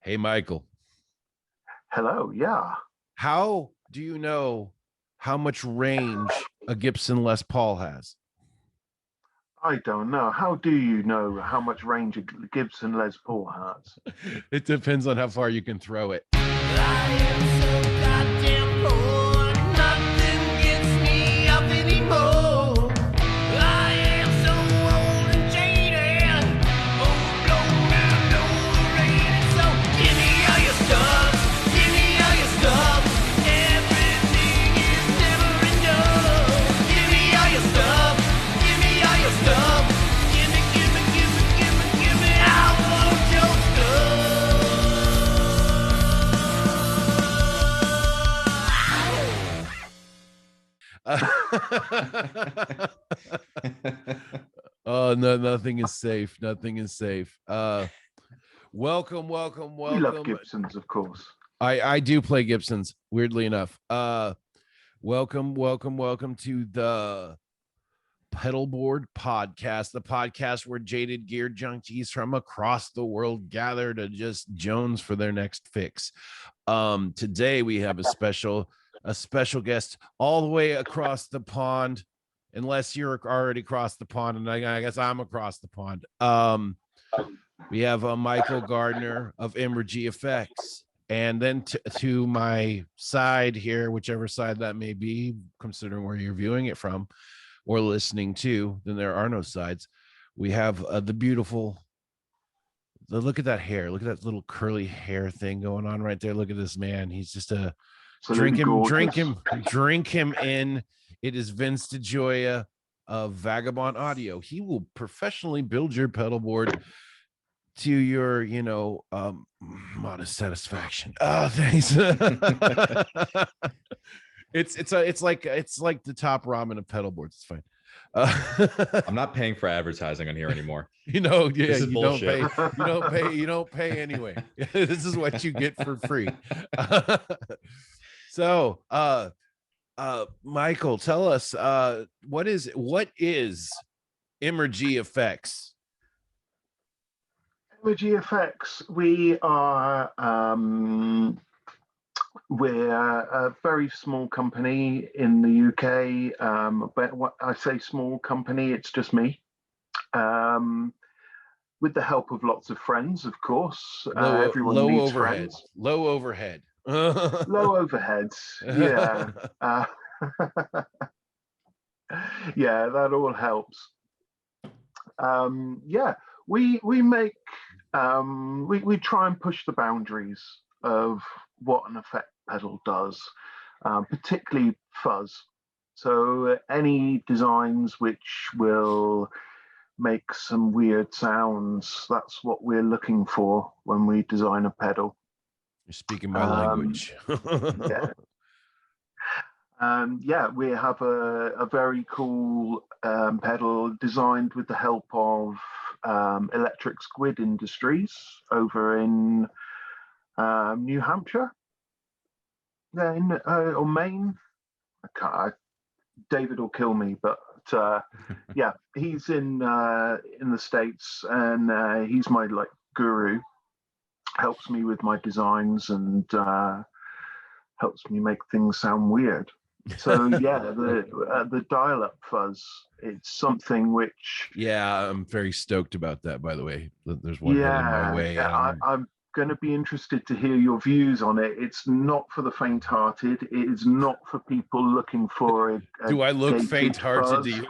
Hey, Michael, Hello, yeah. how do you know how much range a Gibson Les Paul has? I don't know. How do you know how much range a Gibson Les Paul has? It depends on how far you can throw it. I am so goddamn poor, nothing gets me up anymore. I am so old and jaded, overblown and overrated. So give me all your stuff, give me all your stuff. Everything is never enough. Give me all your stuff, give me all your stuff. Give me, give me, give me, give me, give me. I want your Oh no, nothing is safe. Nothing is safe. Welcome. We love Gibsons, of course. I do play Gibsons, weirdly enough. Welcome to the Pedalboard Podcast, the podcast where jaded gear junkies from across the world gather to just Jones for their next fix. Today we have a special guest all the way across the pond, unless you're already across the pond, and I guess I'm across the pond. We have Michael Gardner of Emmergy FX. And then to my side here, whichever side that may be, considering where you're viewing it from or listening to, then there are no sides. We have the beautiful, look at that hair. Look at that little curly hair thing going on right there. Look at this man. He's just a drink him in. It is Vince DeGioia of Vagabond Audio. He will professionally build your pedal board to your, modest satisfaction. Oh, thanks. It's like the top ramen of pedal boards. It's fine. I'm not paying for advertising on here anymore. You don't pay anyway. This is what you get for free. So Michael, tell us what is Emmergy FX? Emmergy FX, we're a very small company in the UK. But what I say small company, it's just me. With the help of lots of friends, of course. Everyone needs friends. Low overhead. Low overheads. Yeah. Yeah, that all helps. We make we try and push the boundaries of what an effect pedal does, particularly fuzz. So any designs which will make some weird sounds, that's what we're looking for when we design a pedal. You're speaking my language. We have a very cool pedal designed with the help of Electric Squid Industries over in New Hampshire, or Maine. David will kill me, but yeah, he's in the States, and he's my guru. Helps me with my designs and helps me make things sound weird. So yeah, the dial-up fuzz, it's something which... Yeah, I'm very stoked about that, by the way. There's one in my way. I'm going to be interested to hear your views on it. It's not for the faint-hearted. It is not for people looking for a Do I look faint-hearted to you?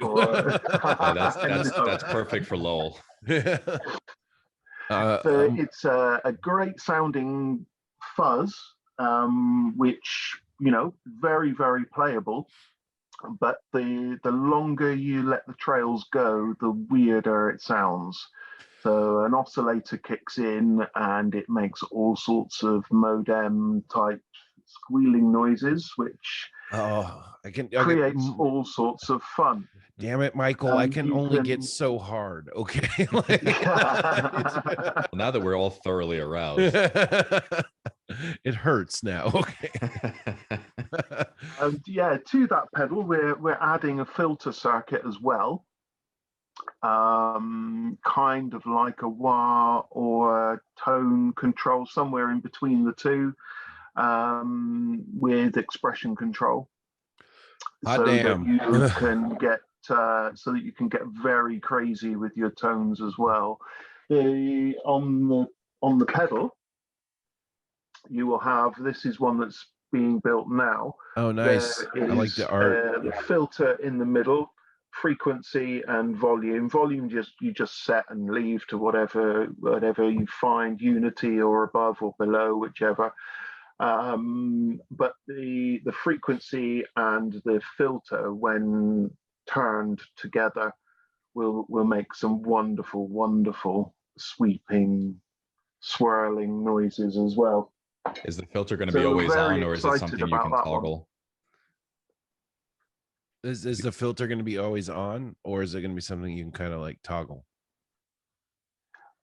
That's perfect for Lowell. It's a great sounding fuzz, which, very, very playable. But the longer you let the trails go, the weirder it sounds. So an oscillator kicks in and it makes all sorts of modem type squealing noises, which creates all sorts of fun. Damn it, Michael, I can only get so hard. Okay. Well, now that we're all thoroughly aroused. It hurts now. Okay. To that pedal, we're adding a filter circuit as well. kind of like a wah or a tone control, somewhere in between the two, with expression control, Hot damn. that you can get very crazy with your tones as well. On the pedal, you will have, this is one that's being built now. Oh, nice. I like the art. The filter in the middle, frequency and volume. Volume you just set and leave to whatever you find, unity or above or below, whichever. But the frequency and the filter, when turned together, will make some wonderful sweeping, swirling noises as well. Is the filter going to be always on, or is it something you can toggle? Is the filter going to be always on, or is it going to be something you can kind of like toggle?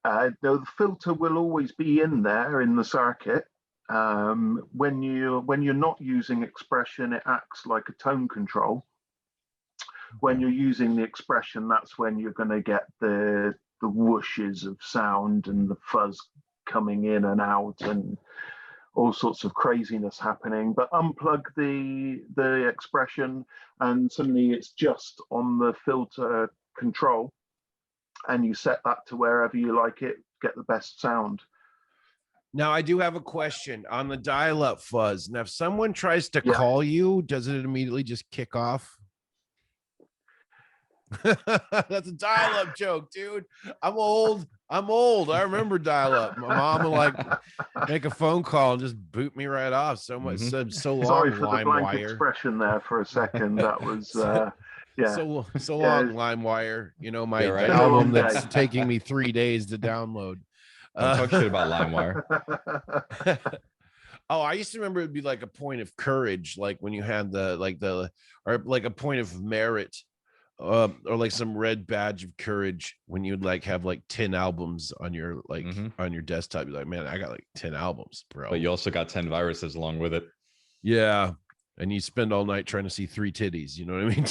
No, the filter will always be in there in the circuit. When you're not using expression, it acts like a tone control. When you're using the expression, that's when you're going to get the whooshes of sound and the fuzz coming in and out and all sorts of craziness happening. But unplug the expression, and suddenly it's just on the filter control, and you set that to wherever you like it, get the best sound. Now, I do have a question on the dial-up fuzz. Now, if someone tries to call you, does it immediately just kick off? That's a dial-up joke, dude. I'm old. I remember dial-up. My mom would like make a phone call and just boot me right off. So much said so long. Sorry for the blank expression there for a second. That was so long, LimeWire. You know, my album that's taking me 3 days to download. Don't talk shit about LimeWire. Oh, I used to remember it'd be like a point of courage, like when you had or like a point of merit, or like some red badge of courage when you'd like have like 10 albums on your on your desktop. You're like, man, I got like 10 albums, bro. But you also got 10 viruses along with it. Yeah. And you spend all night trying to see 3 titties. You know what I mean?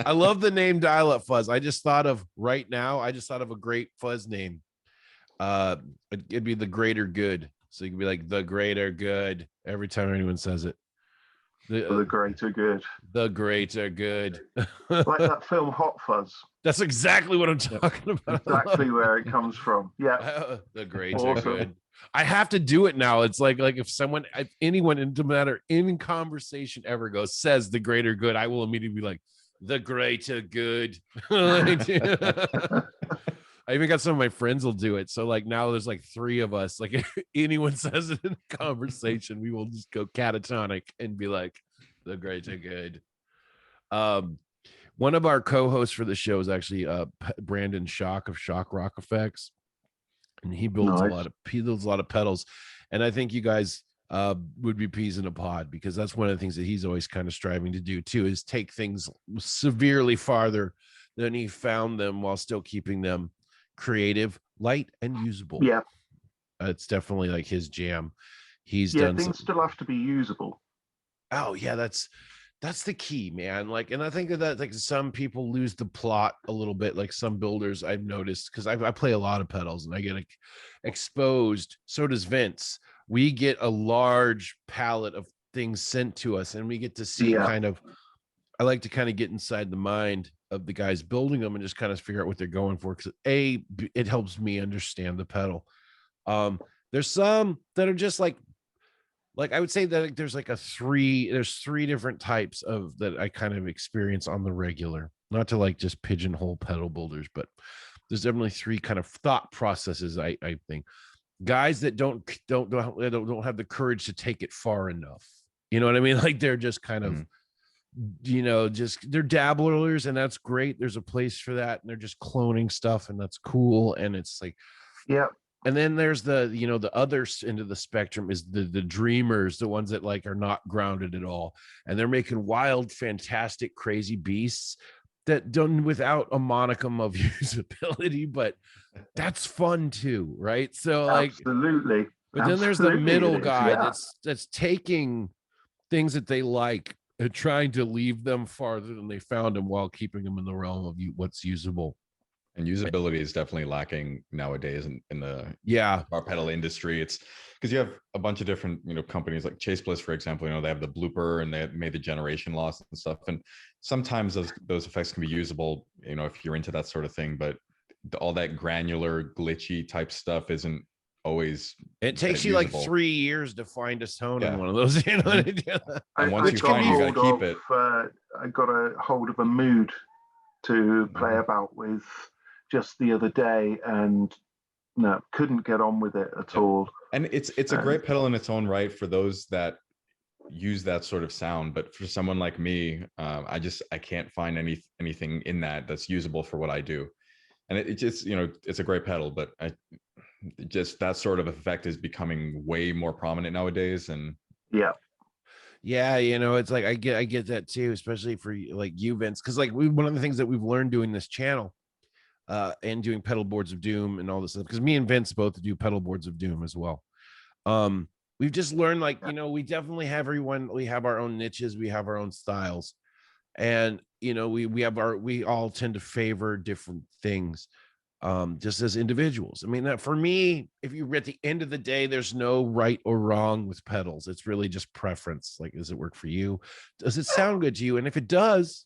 I love the name Dial-Up Fuzz. I just thought of a great fuzz name. It'd be the Greater Good. So you could be like the Greater Good every time anyone says it. The Greater Good. The Greater Good. Like that film Hot Fuzz. That's exactly what I'm talking about. Exactly where it comes from. Yeah. The Greater Good. I have to do it now. It's like if anyone in the matter in conversation ever says the Greater Good, I will immediately be like, the Greater Good. I even got some of my friends will do it. So like now there's like 3 of us. Like if anyone says it in a conversation, we will just go catatonic and be like, the Greater Good. One of our co-hosts for the show is actually Brandon Schock of Schock Rock Effects. And he builds a lot of pedals. And I think you guys would be peas in a pod, because that's one of the things that he's always kind of striving to do too, is take things severely farther than he found them while still keeping them creative, light, and usable. Yeah. It's definitely like his jam. He's done things still have to be usable. Oh yeah, that's the key, man. Like, and I think that like some people lose the plot a little bit, like some builders I've noticed, because I play a lot of pedals and I get exposed. So does Vince. We get a large palette of things sent to us, and we get to see I like to kind of get inside the mind of the guys building them and just kind of figure out what they're going for, because it helps me understand the pedal. There's some that are just like I would say that there's like there's 3 different types of that I kind of experience on the regular, not to like just pigeonhole pedal builders, but there's definitely 3 kind of thought processes. I think guys that don't have the courage to take it far enough. You know what I mean? Like they're just kind of, they're dabblers, and that's great. There's a place for that. And they're just cloning stuff, and that's cool. And it's like, yeah. And then there's the other end of the spectrum is the dreamers, the ones that like are not grounded at all. And they're making wild, fantastic, crazy beasts that done without a monicum of usability, but that's fun too, right? So like, absolutely. But then there's the middle guy that's taking things that they like and trying to leave them farther than they found them while keeping them in the realm of what's usable. And usability is definitely lacking nowadays in the Yeah. guitar pedal industry. It's because you have a bunch of different, companies like Chase Bliss, for example. They have the blooper and they made the generation loss and stuff. And sometimes those effects can be usable, if you're into that sort of thing. But all that granular, glitchy type stuff isn't always. It takes you usable. like 3 years to find a tone in Yeah. one of those. And once you find, you got to keep it. I got a hold of a mood to play about with just the other day, and no, couldn't get on with it at all. And it's a great pedal in its own right for those that use that sort of sound. But for someone like me, I can't find anything in that's usable for what I do. And it just, it's a great pedal, but just that sort of effect is becoming way more prominent nowadays. And yeah, it's like I get that too, especially for like you, Vince, because like one of the things that we've learned doing this channel and doing pedal boards of doom and all this stuff, because me and Vince both do pedal boards of doom as well. We've just learned, like, we definitely have we have our own niches, we have our own styles, and we all tend to favor different things just as individuals. I mean, that for me, if you at the end of the day, there's no right or wrong with pedals. It's really just preference. Like, does it work for you? Does it sound good to you? And if it does,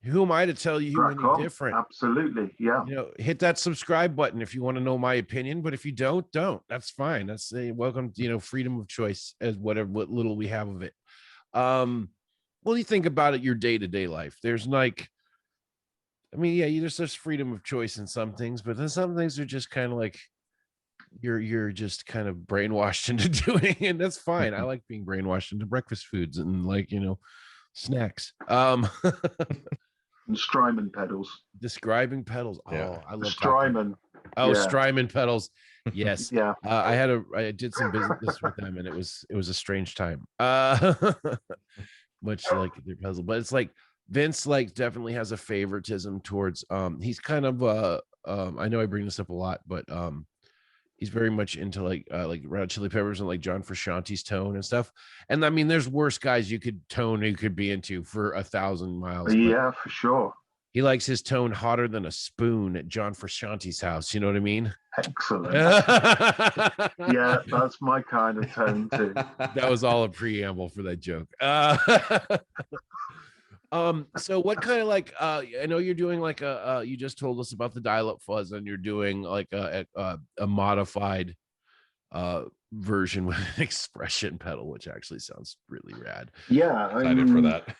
who am I to tell you any different? Absolutely. Yeah. Hit that subscribe button if you want to know my opinion, but if you don't, that's fine. That's a welcome, freedom of choice, as what little we have of it. Well, you think about it, your day-to-day life, there's like, there's just freedom of choice in some things, but then some things are just kind of like you're just kind of brainwashed into doing, and that's fine. I like being brainwashed into breakfast foods and snacks. And Strymon pedals. Describing pedals. Yeah. Oh, I love Strymon. Strymon pedals. Yes. Yeah. I did some business with them, and it was a strange time. Much like their puzzle, but it's like Vince definitely has a favoritism towards he's kind of I know I bring this up a lot, but he's very much into like Red Hot Chili Peppers and like John Frusciante's tone and stuff. And I mean, there's worse guys you could be into for 1,000 miles. Yeah, for sure. He likes his tone hotter than a spoon at John Frusciante's house. You know what I mean? Excellent. Yeah, that's my kind of tone too. That was all a preamble for that joke. So what kind of I know you're doing you just told us about the dial-up fuzz, and you're doing like a modified version with an expression pedal, which actually sounds really rad. Yeah, excited for that.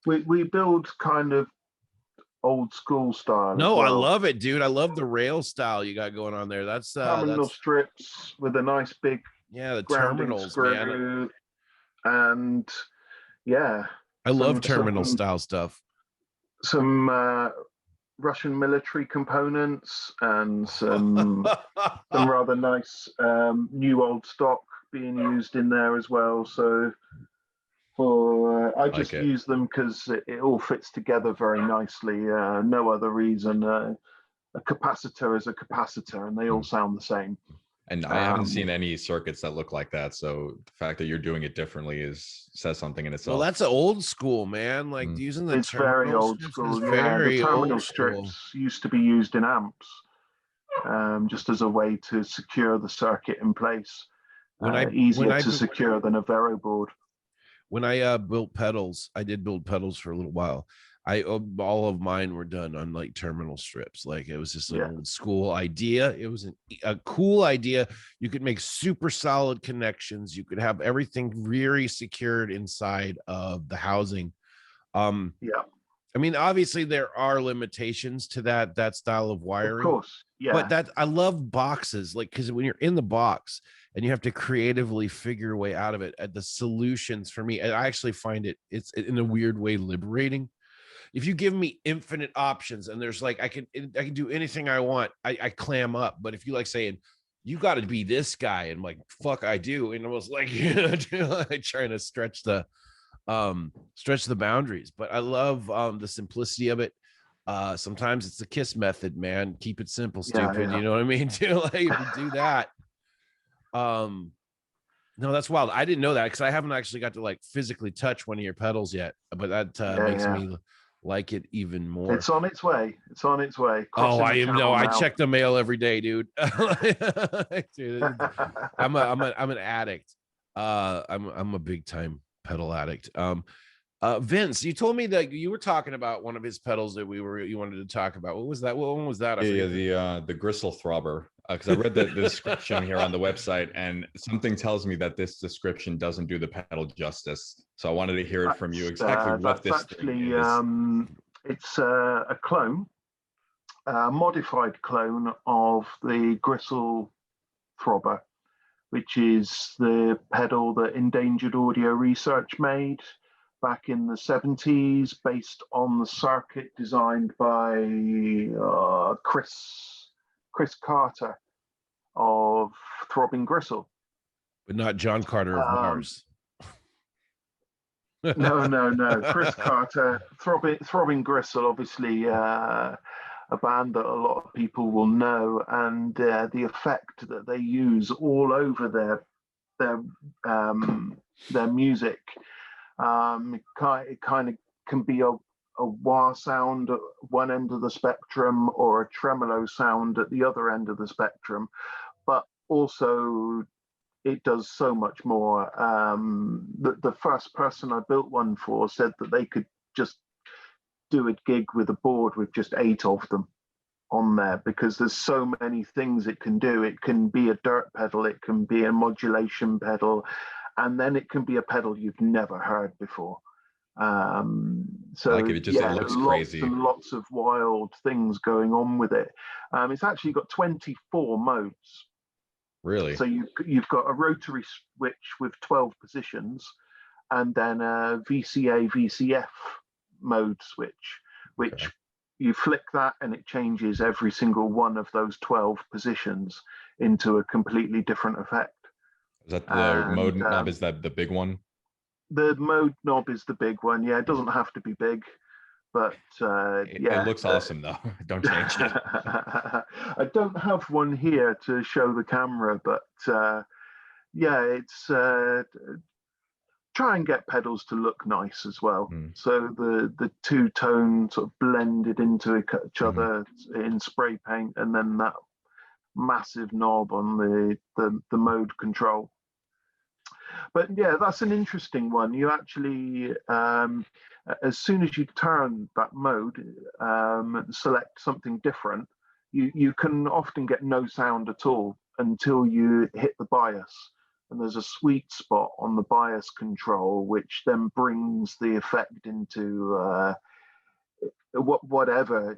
We build kind of old school style. No, I love it, dude. I love the rail style you got going on there. That's terminal strips with a nice big the terminals, man. And I love terminal style stuff. Some Russian military components and some rather nice new old stock being used in there as well. So I just use them because it all fits together very nicely. No other reason. A capacitor is a capacitor, and they all sound the same. And I haven't seen any circuits that look like that. So the fact that you're doing it differently says something in itself. Well, that's old school, man. Like using the it's very old school. The terminal strips used to be used in amps, just as a way to secure the circuit in place. Easier to secure than a Vero board. When I built pedals, I did build pedals for a little while. All of mine were done on like terminal strips. Like it was just an old school idea. It was a cool idea. You could make super solid connections. You could have everything very secured inside of the housing. I mean, obviously there are limitations to that style of wiring. Of course, yeah. But I love boxes, like, because when you're in the box and you have to creatively figure your way out of it, the solutions for me, I actually find it's in a weird way liberating. If you give me infinite options and there's like I can do anything I want, I clam up. But if you like saying you got to be this guy, and I'm like, fuck, I do, and I was like, trying to stretch the boundaries. But I love the simplicity of it. Sometimes it's the KISS method, man. Keep it simple, stupid. You know what I mean? Like, if you do that, No, that's wild. I didn't know that because I haven't actually got to like physically touch one of your pedals yet, but that makes me like it even more. It's on its way. It's on its way. Oh, I am no. I now. check the mail every day, dude. Dude, I'm an addict. I'm a big time pedal addict. Vince, you told me that you were talking about one of his pedals that you wanted to talk about. What was that? What one was that? The Gristle Throbber. Because I read the description here on the website, and something tells me that this description doesn't do the pedal justice. So I wanted to hear it from you exactly what this thing is. It's a clone, a modified clone of the Gristle Throbber, which is the pedal that Endangered Audio Research made back in the 70s, based on the circuit designed by Chris Carter of Throbbing Gristle. But not John Carter of Mars. No. Chris Carter, Throbbing Gristle, obviously a band that a lot of people will know, and the effect that they use all over their music. It kind of can be a wah sound at one end of the spectrum or a tremolo sound at the other end of the spectrum, but also it does so much more. The first person I built one for said that they could just do a gig with a board with just 8 of them on there, because there's so many things it can do. It can be a dirt pedal, it can be a modulation pedal, and then it can be a pedal you've never heard before. So like it looks crazy. Lots of wild things going on with it. It's actually got 24 modes. Really? So you've got a rotary switch with 12 positions, and then a VCA VCF mode switch, which you flick that and it changes every single one of those 12 positions into a completely different effect. Is that the mode knob? Is that the big one? The mode knob is the big one. Yeah, it doesn't have to be big, but it looks awesome though. Don't change it. I don't have one here to show the camera, but it's try and get pedals to look nice as well. So the two-tone sort of blended into each other in spray paint, and then that massive knob on the mode control. But yeah, that's an interesting one. You actually, as soon as you turn that mode, select something different, you can often get no sound at all until you hit the bias. And there's a sweet spot on the bias control, which then brings the effect into whatever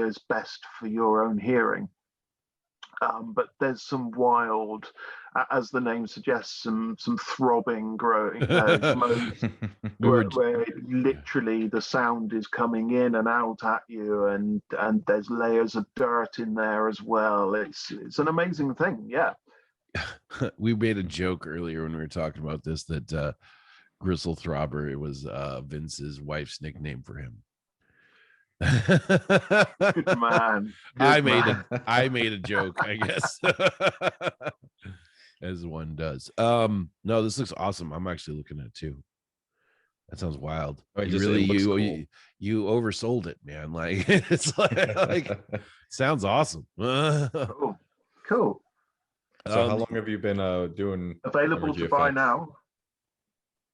is best for your own hearing. But there's some wild, as the name suggests, some throbbing growing modes where literally the sound is coming in and out at you, and there's layers of dirt in there as well. It's an amazing thing. Yeah. We made a joke earlier when we were talking about this that Gristle Throbber, it was Vince's wife's nickname for him. Good man. I made a joke, I guess. As one does. No, this looks awesome. I'm actually looking at it too. That sounds wild. You oversold it, man. Like it's like sounds awesome. Cool. So how long have you been doing available to buy now?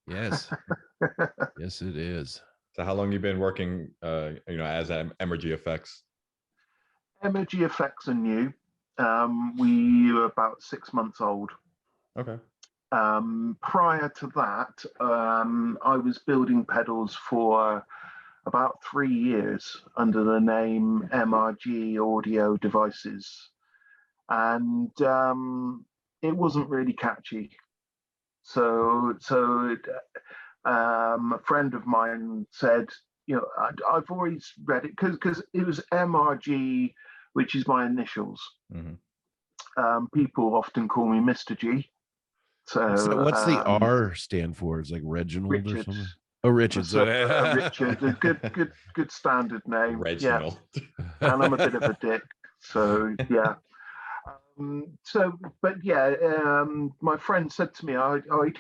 Yes. Yes, it is. So how long you been working as Emmergy FX? Emmergy FX are new. We were about 6 months old. Okay. Prior to that, I was building pedals for about 3 years under the name MRG Audio Devices. And it wasn't really catchy. So a friend of mine said, I've always read it because it was MRG, which is my initials. People often call me Mr. G. So what's the R stand for? It's like Reginald Richard. Or something. Oh, Richard. So, Richard, a good standard name. Reginald. Yeah. And I'm a bit of a dick. So yeah. But yeah, my friend said to me,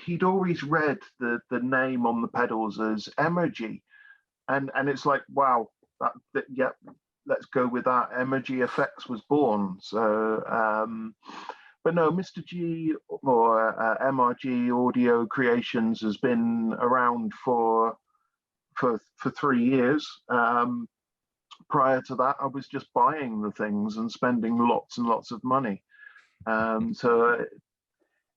he'd always read the name on the pedals as Emmergy, and it's like, wow, yeah, let's go with that. Emmergy FX was born. So, but no, Mr. G or MRG Audio Creations has been around for 3 years. Prior to that, I was just buying the things and spending lots and lots of money. So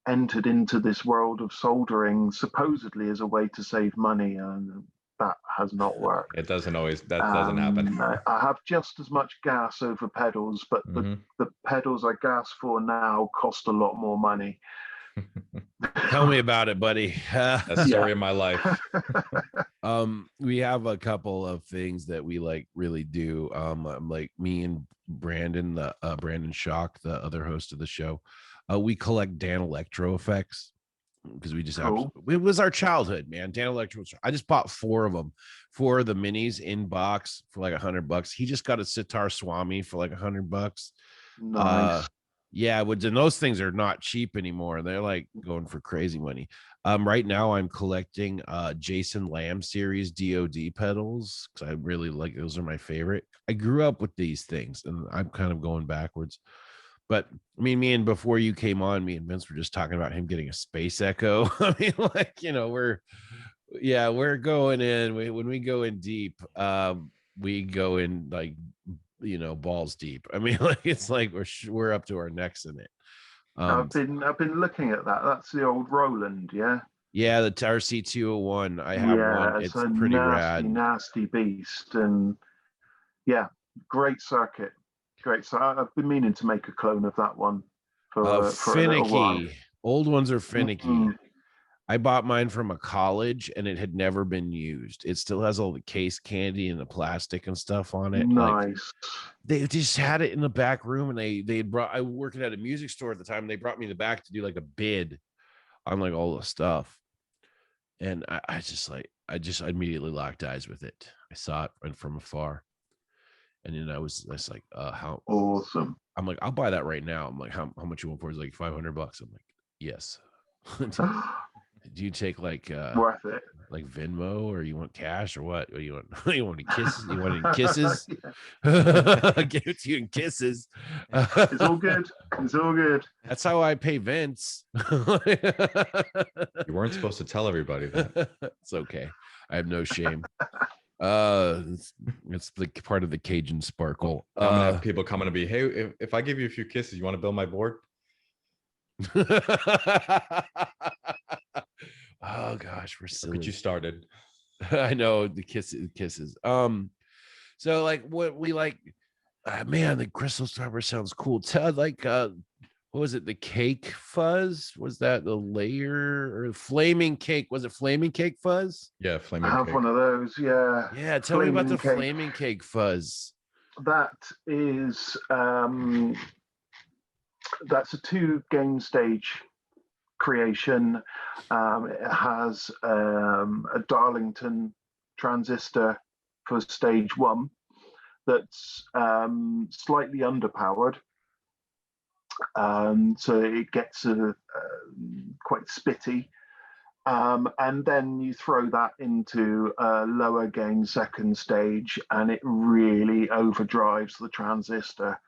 I entered into this world of soldering supposedly as a way to save money, and that has not worked. It doesn't always, that doesn't happen. I have just as much gas over pedals, but the pedals I gas for now cost a lot more money. Tell me about it, buddy. That's the story of my life. We have a couple of things that we like really do. Like me and Brandon, Brandon Schock, the other host of the show, we collect Dan Electro effects because we just it was our childhood, man. Dan Electro. I just bought 4 of them, 4 of the minis in box for like $100. He just got a Sitar Swami for like $100. Nice. Yeah, and those things are not cheap anymore. They're like going for crazy money. Right now I'm collecting Jason Lamb series DOD pedals because I really like those. Are my favorite. I grew up with these things and I'm kind of going backwards. But I mean, before you came on, me and Vince were just talking about him getting a Space Echo. I mean, like, we're going in. When we go in deep, we go in like, balls deep. I mean, like it's like we're up to our necks in it. I've been looking at that. That's the old Roland, yeah. Yeah, the RC201. I have one. It's pretty rad. Nasty beast, and yeah, great circuit. Great. So I've been meaning to make a clone of that one for finicky. A little while. Old ones are finicky. I bought mine from a college and it had never been used. It still has all the case candy and the plastic and stuff on it. Nice. Like, they just had it in the back room, and they had brought. I worked at a music store at the time, and they brought me in the back to do like a bid on like all the stuff. And I just immediately locked eyes with it. I saw it from afar, and then I was like, how awesome. I'm like, I'll buy that right now. I'm like, how much you want for it? It's like $500. I'm like, yes. Do you take like worth it, like Venmo, or you want cash, or what? Or you want you want kisses? You want kisses? Give it to you in kisses. It's all good. It's all good. That's how I pay Vince. You weren't supposed to tell everybody that. It's okay. I have no shame. It's the part of the Cajun sparkle. I'm gonna have people coming to be, hey, if I give you a few kisses, you want to build my board? Oh gosh, we're silly. But you started. I know, the kisses. So like what we like, man, the Gristles throb sounds cool. Tell like what was it? The cake fuzz? Was that the layer or flaming cake? Was it flaming cake fuzz? Yeah, flaming I have cake. one of those, yeah. Yeah, tell me about the flaming cake fuzz. That is that's a 2 game stage creation. It has a Darlington transistor for stage 1 that's slightly underpowered, so it gets quite spitty, and then you throw that into a lower gain second stage and it really overdrives the transistor.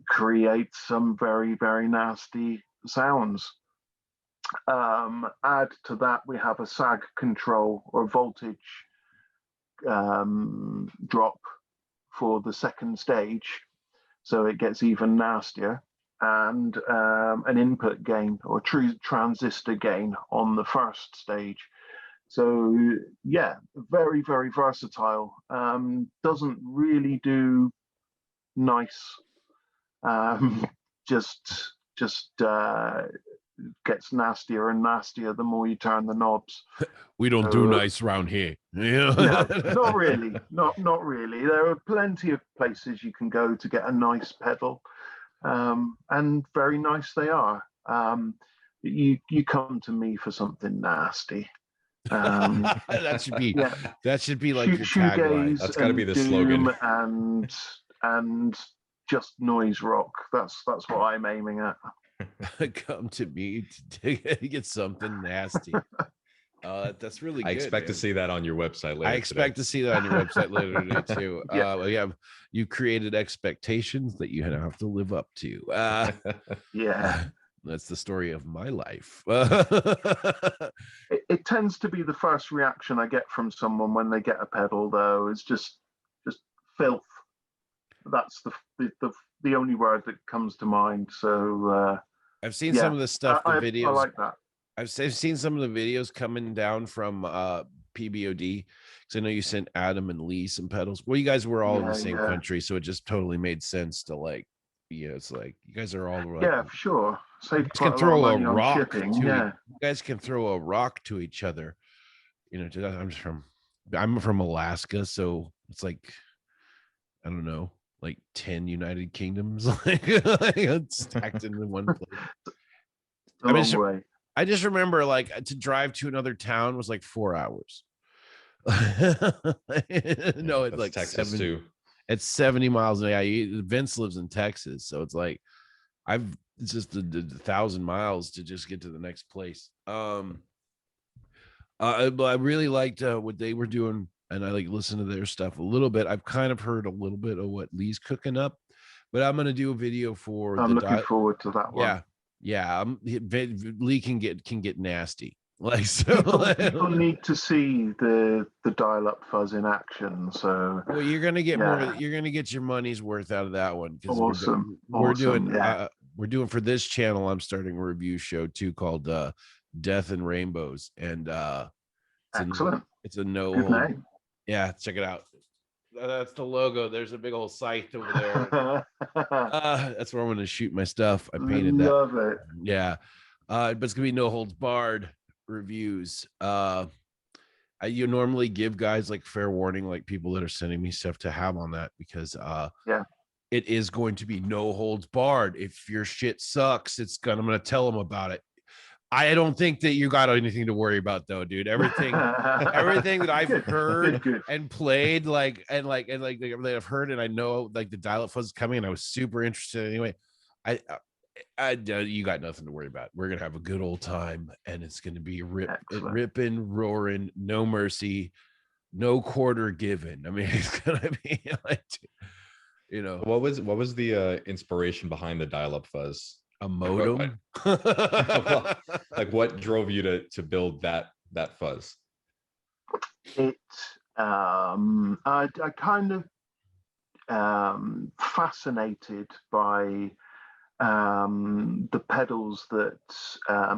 Creates some very, very nasty sounds. Add to that, we have a sag control or voltage drop for the second stage, so it gets even nastier, and an input gain or true transistor gain on the first stage. So yeah, very, very versatile. Doesn't really do nice. Just gets nastier and nastier the more you turn the knobs. We don't do nice around here. No, not really. Not really. There are plenty of places you can go to get a nice pedal, and very nice they are. You come to me for something nasty. That should be like your shoegaze. tagline. That's got to be the slogan. And just noise rock. That's what I'm aiming at. Come to me to get something nasty. That's really good. I expect to man. see that on your website later. I expect to see that on your website later today too. Yeah. You created expectations that you have to live up to. Yeah. That's the story of my life. It tends to be the first reaction I get from someone when they get a pedal, though, is just filth. That's the only word that comes to mind. So I've seen yeah, some of the stuff, the videos. I like that. I've seen some of the videos coming down from PBOD, because I know you sent Adam and Lee some pedals. Well, you guys were all in the same country, so it just totally made sense to like, it's like you guys are all like, yeah, for sure. You guys can throw a rock to you guys can throw a rock to each other. You know, I'm from Alaska, so it's like, I don't know, like 10 United Kingdoms like stacked into one place. I just remember like to drive to another town was like 4 hours. No, it's like Texas too. It's 70 miles. Yeah, Vince lives in Texas, so it's like it's just a 1,000 miles to just get to the next place. But I really liked what they were doing, and I like listened to their stuff a little bit. I've kind of heard a little bit of what Lee's cooking up, but I'm gonna do a video for. I'm looking forward to that one. Yeah. Lee can get nasty. Like, so people need to see the dial-up fuzz in action. So well, you're gonna get more. You're gonna get your money's worth out of that one. Awesome. We're doing for this channel. I'm starting a review show too called Death and Rainbows, and excellent. It's a no. Good name. Yeah, check it out. That's the logo. There's a big old scythe over there. That's where I'm going to shoot my stuff. I painted that. Love it. Yeah. But it's going to be no holds barred reviews. You normally give guys like fair warning, like people that are sending me stuff, to have on that, because it is going to be no holds barred. If your shit sucks, I'm going to tell them about it. I don't think that you got anything to worry about, though, dude. Everything that I've heard and played, that I've heard, and I know like the dial-up fuzz is coming, and I was super interested anyway. You got nothing to worry about. We're gonna have a good old time, and it's gonna be ripping, roaring, no mercy, no quarter given. I mean, it's gonna be like, you know. What was the inspiration behind the dial-up fuzz? A modem. Like what drove you to build that fuzz? I kind of fascinated by the pedals that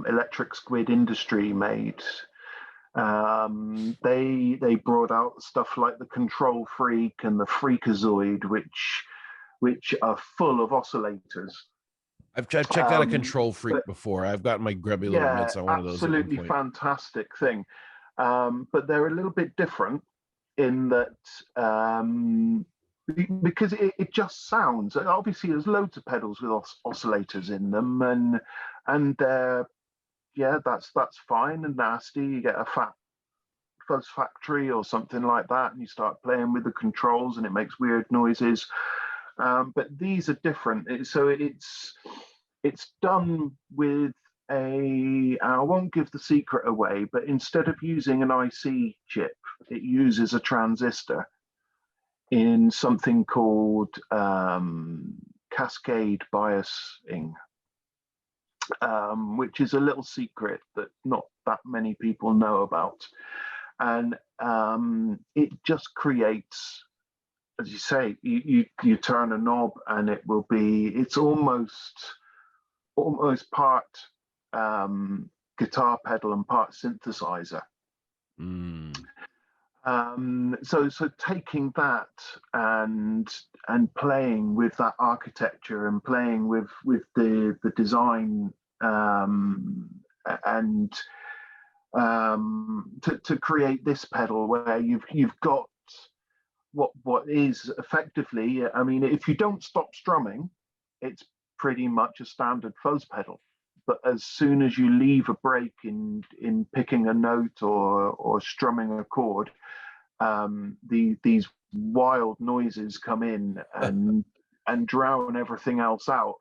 Electric Squid Industry made. They brought out stuff like the Control Freak and the Freakazoid, which are full of oscillators. I've checked out a Control Freak before. I've got my grubby little mitts on one of those. Absolutely fantastic thing. But they're a little bit different in that because it just sounds. Obviously, there's loads of pedals with oscillators in them, and that's fine and nasty. You get a fat fuzz factory or something like that, and you start playing with the controls, and it makes weird noises. But these are different. So it's done with I won't give the secret away, but instead of using an IC chip, it uses a transistor in something called cascade biasing, which is a little secret that not that many people know about. And it just creates, as you say, you turn a knob and it's almost part guitar pedal and part synthesizer. So taking that and playing with that architecture and playing with the design and to create this pedal where you've got what is effectively, I mean, if you don't stop strumming, it's pretty much a standard fuzz pedal. But as soon as you leave a break in picking a note or strumming a chord, these wild noises come in, and and drown everything else out.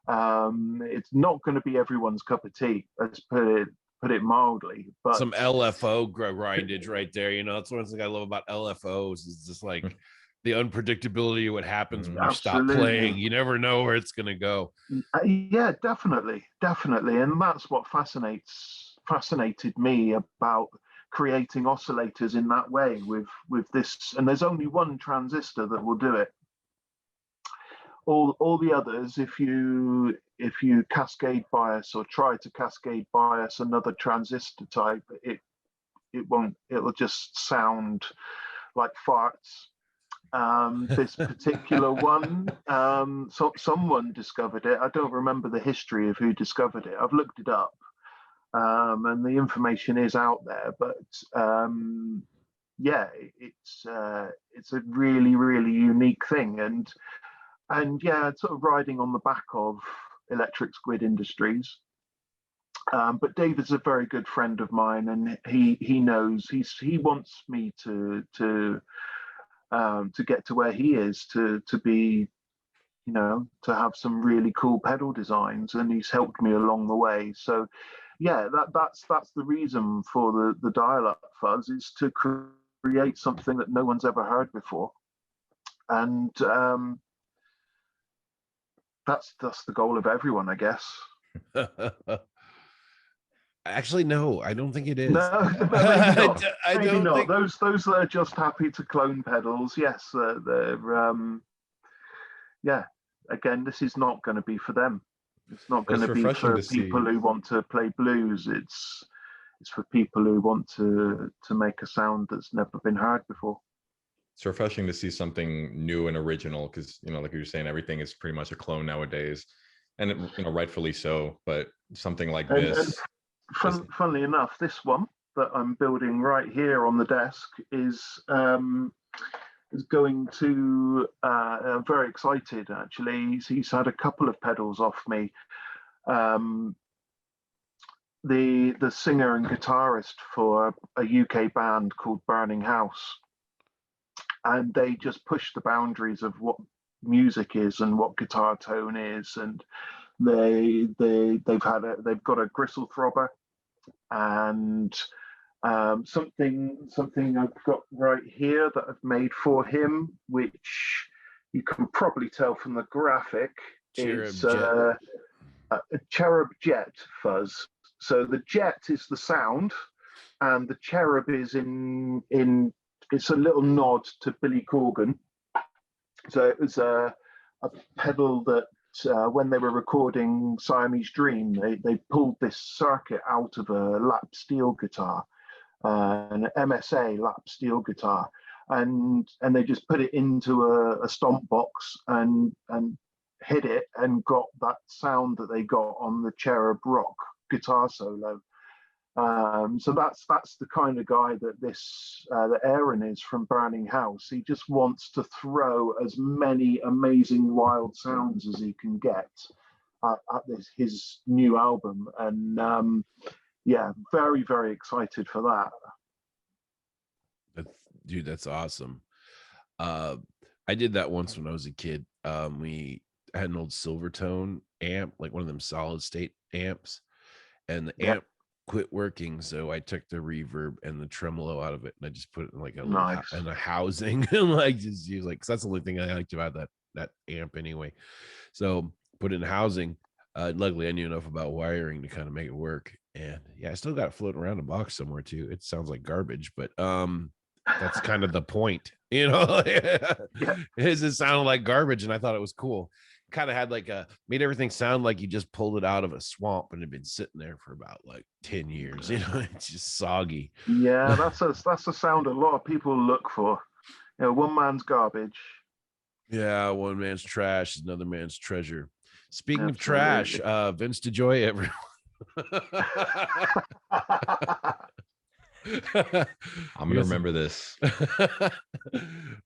It's not going to be everyone's cup of tea. Let's put it mildly. But some LFO grindage right there. You know, that's one thing I love about LFOs is just like the unpredictability of what happens when you stop playing. You never know where it's going to go. Yeah, definitely, and that's what fascinated me about creating oscillators in that way with this. And there's only one transistor that will do it. All the others, if you cascade bias or try to cascade bias another transistor type, it won't. It'll just sound like farts. This particular one, so someone discovered it. I don't remember the history of who discovered it. I've looked it up, and the information is out there. But yeah, it's a really, really unique thing, and yeah, it's sort of riding on the back of Electric Squid Industries. But David's a very good friend of mine, and he knows he wants me to get to where he is, to be, you know, to have some really cool pedal designs, and he's helped me along the way. So yeah, that's the reason for the dial-up fuzz, is to create something that no one's ever heard before. And that's the goal of everyone, I guess. Actually, no, I don't think it is. No, maybe not. Those that are just happy to clone pedals, yes, they're yeah. Again, this is not going to be for them. It's not going to be for people who want to play blues. It's for people who want to make a sound that's never been heard before. It's refreshing to see something new and original, because, you know, like you were saying, everything is pretty much a clone nowadays, and it, you know, rightfully so. But something like this. Funnily enough, this one that I'm building right here on the desk is going to. I'm very excited, actually. He's had a couple of pedals off me. The singer and guitarist for a UK band called Burning House, and they just push the boundaries of what music is and what guitar tone is, and they've got a Gristles throbber, and something I've got right here that I've made for him, which you can probably tell from the graphic. It's a cherub jet fuzz. So the jet is the sound, and the cherub is in it's a little nod to Billy Corgan. So it was a pedal that when they were recording Siamese Dream, they pulled this circuit out of a lap steel guitar, an MSA lap steel guitar, and they just put it into a stomp box and hit it, and got that sound that they got on the Cherub Rock guitar solo. So that's the kind of guy that that Aaron is from Burning House. He just wants to throw as many amazing wild sounds as he can get at his new album, and yeah, very, very excited for that. That's awesome. I did that once when I was a kid. We had an old Silvertone amp, like one of them solid state amps, and the amp quit working, so I took the reverb and the tremolo out of it, and I just put it in like a in a housing, and like just use, like, 'cause that's the only thing I liked about that amp anyway. So put it in housing. Luckily, I knew enough about wiring to kind of make it work, and yeah, I still got it floating around a box somewhere too. It sounds like garbage, but that's kind of the point, you know. It sounded like garbage, and I thought it was cool. Kind of had like made everything sound like you just pulled it out of a swamp and had been sitting there for about like 10 years, you know. It's just soggy. Yeah, that's a sound a lot of people look for. You know, one man's garbage. Yeah, one man's trash is another man's treasure. Speaking of trash, Vince DeJoy, everyone. I'm gonna remember this.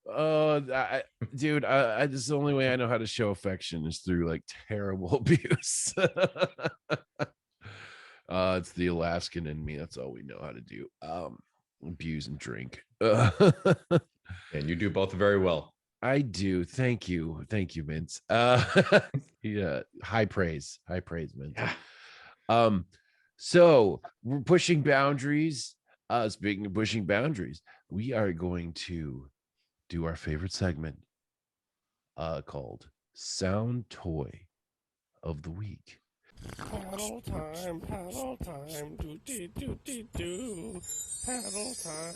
Oh, dude, I just, the only way I know how to show affection is through like terrible abuse. It's the Alaskan in me. That's all we know how to do. Abuse and drink. And you do both very well. I do. Thank you, Vince. Yeah, high praise, Vince. Yeah. So we're pushing boundaries. Speaking of pushing boundaries, we are going to do our favorite segment, called Sound Toy of the Week. Paddle time, do do do do do. Paddle time,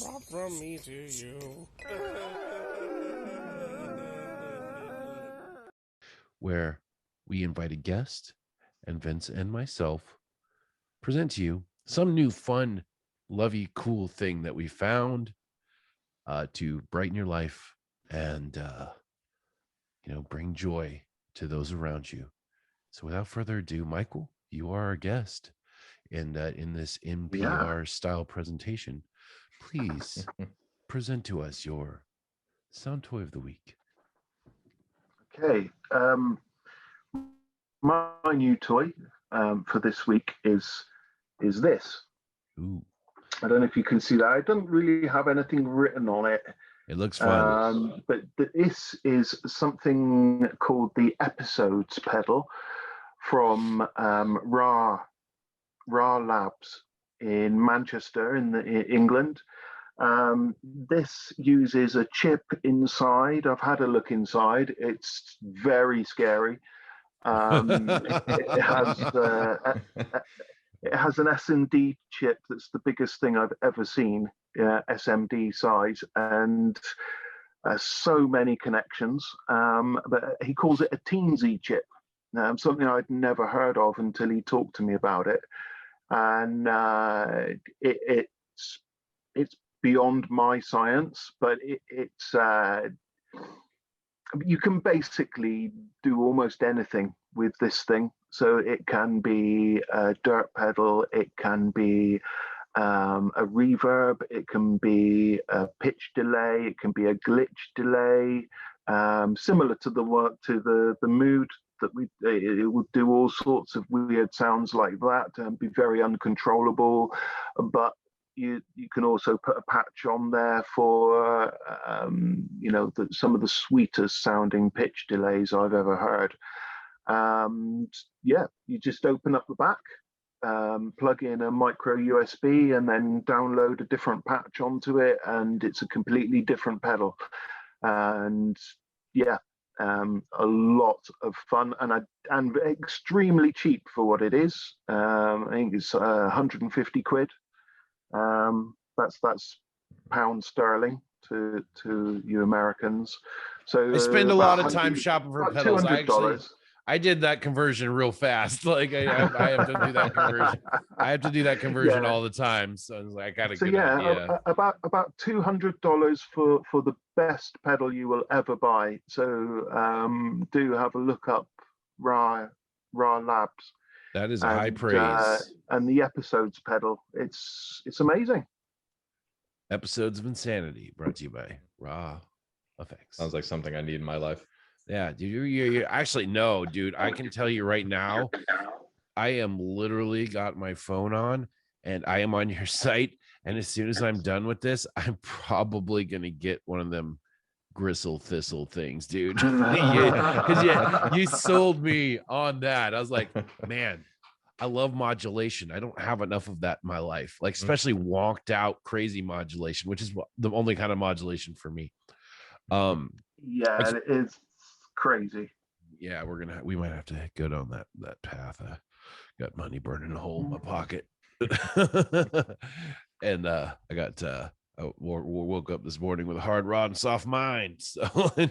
brought from me to you. Where we invite a guest, and Vince and myself present to you some new fun, lovey, cool thing that we found, to brighten your life and bring joy to those around you. So without further ado, Michael, you are our guest in this NPR style presentation. Please present to us your sound toy of the week. Okay. My new toy for this week is this. Ooh, I don't know if you can see that. I don't really have anything written on it. it looks fun. But this is something called the Episodes pedal from Ra Labs in Manchester in England. This uses a chip inside. I've had a look inside. It's very scary. It has an SMD chip that's the biggest thing I've ever seen, SMD size, and so many connections. But he calls it a teensy chip, something I'd never heard of until he talked to me about it. And it's beyond my science, but it's you can basically do almost anything with this thing. So it can be a dirt pedal, it can be a reverb, it can be a pitch delay, it can be a glitch delay, similar to the mood that it would do all sorts of weird sounds like that and be very uncontrollable. But you can also put a patch on there for some of the sweetest sounding pitch delays I've ever heard. You just open up the back, plug in a micro USB, and then download a different patch onto it, and it's a completely different pedal. And a lot of fun and extremely cheap for what it is. I think it's 150 quid. That's pound sterling to you Americans. So I spend a lot of time shopping for pedals. $200. I did that conversion real fast. Like I have to do that conversion. I have to do that conversion all the time. So I was like, I got a good idea. About $200 for the best pedal you will ever buy. So do have a look up Ra Labs. That is high praise. And the Episodes pedal, it's amazing. Episodes of Insanity brought to you by Ra FX. Sounds like something I need in my life. Yeah, dude, you actually no, dude. I can tell you right now, I am literally got my phone on and I am on your site. And as soon as I'm done with this, I'm probably gonna get one of them gristle thistle things, dude. Because you sold me on that. I was like, man, I love modulation. I don't have enough of that in my life, like especially wonked out crazy modulation, which is the only kind of modulation for me. It's crazy. Yeah, we might have to go down that path. Got money burning a hole in my pocket. And I got woke up this morning with a hard rod and soft mind, so I'm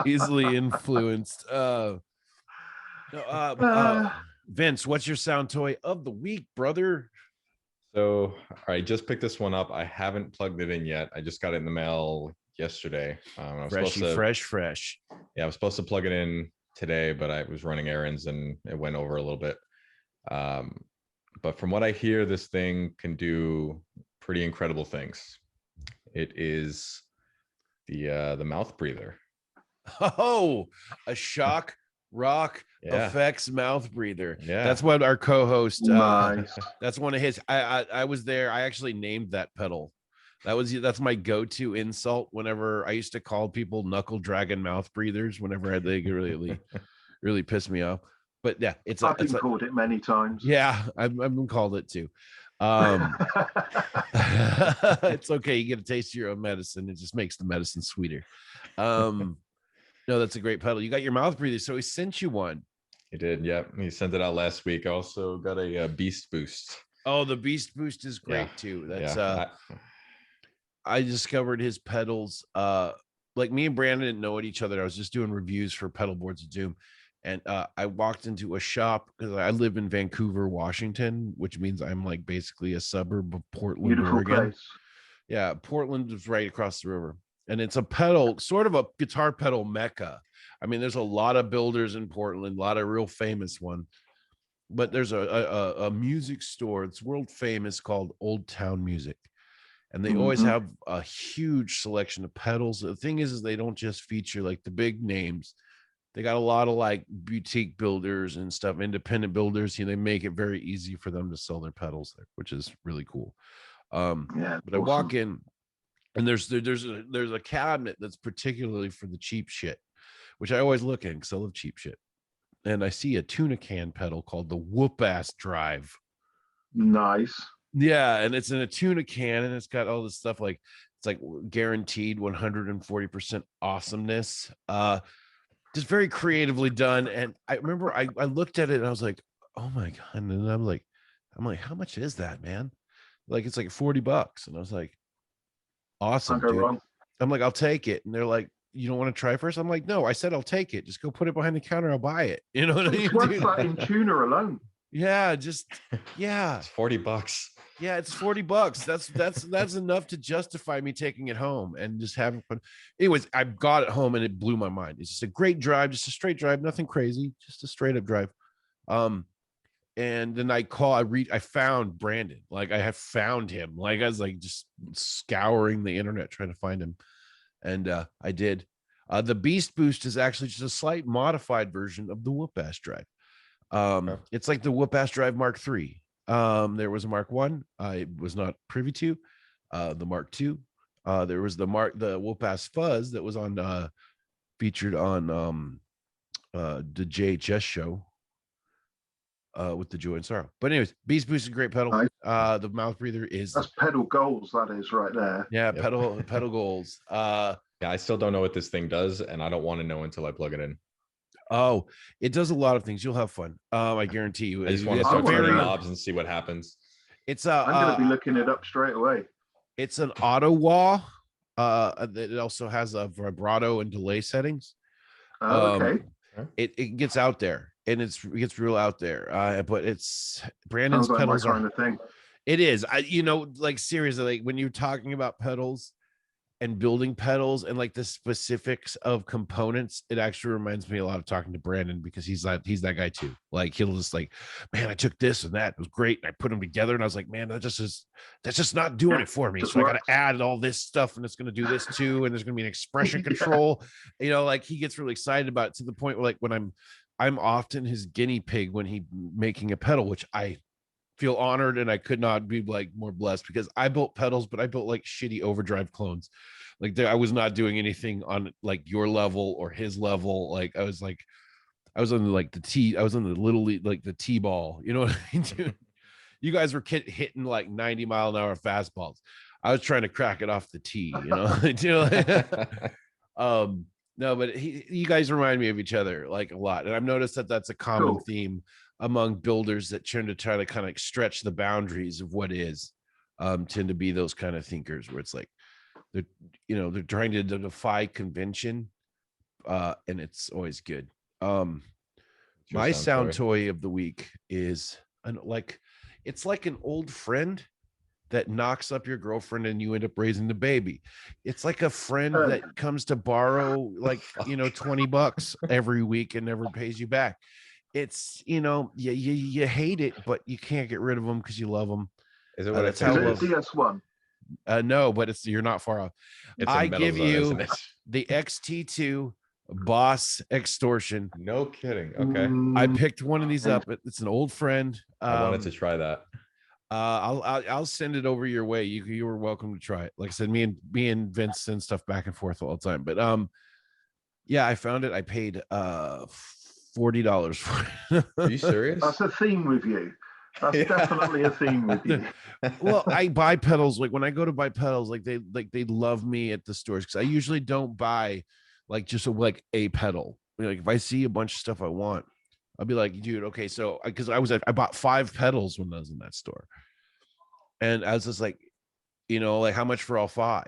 easily influenced. Vince, what's your sound toy of the week, brother? So I just picked this one up. I haven't plugged it in yet. I just got it in the mail yesterday. Fresh. Yeah, I was supposed to plug it in today, but I was running errands and it went over a little bit. But from what I hear, this thing can do pretty incredible things. It is the mouth breather. Oh, a Schock Rock Effects mouth breather. Yeah, that's what our co-host. Nice. That's one of his. I was there. I actually named that pedal. That's my go-to insult whenever I used to call people knuckle dragon mouth breathers whenever they could really piss me off. But yeah, I've been called it many times. yeah, I've been called it too. It's okay. You get a taste of your own medicine. It just makes the medicine sweeter. No, that's a great pedal. You got your mouth breather. So he sent you one. He did. Yep. He sent it out last week. I also got a Beast Boost. Oh, the Beast Boost is great too. That's I discovered his pedals. Like me and Brandon didn't know each other. I was just doing reviews for Pedal Boards of Doom. And I walked into a shop because I live in Vancouver, Washington, which means I'm like basically a suburb of Portland, Beautiful Oregon. place. Yeah, Portland is right across the river. And it's a pedal, sort of a guitar pedal mecca. I mean, there's a lot of builders in Portland, a lot of real famous ones. But there's a music store, it's world famous, called Old Town Music. And they always have a huge selection of pedals. The thing is they don't just feature like the big names. They got a lot of like boutique builders and stuff, independent builders. They make it very easy for them to sell their pedals there, which is really cool. Yeah, but awesome. I walk in and there's a cabinet that's particularly for the cheap shit, which I always look in because I love cheap shit. And I see a tuna can pedal called the Whoop Ass Drive. Nice. Yeah, and it's in a tuna can, and it's got all this stuff like it's like guaranteed 140% awesomeness. Just very creatively done. And I remember I looked at it and I was like, oh my God. And I'm like, how much is that, man? Like, it's like $40. And I was like, awesome, dude. Wrong. I'm like, I'll take it. And they're like, you don't want to try first? I'm like, no, I said, I'll take it. Just go put it behind the counter. I'll buy it. You know what I mean? It's worth that in tuna alone. Yeah, yeah. It's $40. Yeah, it's $40. That's enough to justify me taking it home and just having fun. Anyways, I got it home and it blew my mind. It's just a great drive, just a straight drive, nothing crazy, just a straight up drive. And then I found Brandon. Like I have found him. Like I was like just scouring the internet trying to find him. And I did. The Beast Boost is actually just a slight modified version of the Whoop Ass Drive. It's like the Whoop Ass Drive Mark III. There was a Mark I was not privy to. The Mark II. There was the Whoop Ass Fuzz that was on featured on the JHS show with the Joy and Sorrow. But anyways, Beast Boost is a great pedal. The mouth breather is that's pedal goals, that is right there. Yeah, yep. pedal goals. Yeah, I still don't know what this thing does, and I don't want to know until I plug it in. Oh, it does a lot of things. You'll have fun. I guarantee you. I just want to start turning knobs and see what happens. It's I'm going to be looking it up straight away. It's an auto wah. It also has a vibrato and delay settings. Okay. It gets out there, and it gets real out there. But it's Brandon's like pedals my kind of thing. It is. Like seriously, like when you're talking about pedals and building pedals and like the specifics of components, it actually reminds me a lot of talking to Brandon, because he's that guy too. Like he'll just like, man, I took this and that, it was great, and I put them together, and I was like, man, that's just not doing it for me. So I got to add all this stuff, and it's going to do this too, and there's going to be an expression control. Like he gets really excited about it, to the point where like when I'm often his guinea pig when he making a pedal, which I feel honored, and I could not be like more blessed, because I built pedals, but I built like shitty overdrive clones. Like I was not doing anything on like your level or his level. Like I was on like the T, I was on the little league, like the T-ball, you know what I mean, dude? You guys were hitting like 90-mile-an-hour fastballs. I was trying to crack it off the tee, you know. No, but you guys remind me of each other like a lot, and I've noticed that that's a common theme among builders that tend to try to kind of stretch the boundaries of what is, tend to be those kind of thinkers where it's like they're trying to defy convention, and it's always good. My sound toy of the week is it's like an old friend that knocks up your girlfriend and you end up raising the baby. It's like a friend that comes to borrow like $20 every week and never pays you back. It's you hate it, but you can't get rid of them because you love them. Is it what it's how DS1? No, but you're not far off. I give you the XT2 Boss Extortion. No kidding. Okay. I picked one of these up. It's an old friend. I wanted to try that. I'll send it over your way. You were welcome to try it. Like I said, me and Vince send stuff back and forth all the time. But yeah, I found it. I paid $40 for it. Are you serious? That's a theme with you. That's Yeah. definitely a theme with you. Well, I buy pedals. Like when I go to buy pedals, like they love me at the stores because I usually don't buy like just like a pedal. Like if I see a bunch of stuff I want, I'll be like, dude, okay. So because I bought 5 pedals when I was in that store, and I was just like, like how much for all 5?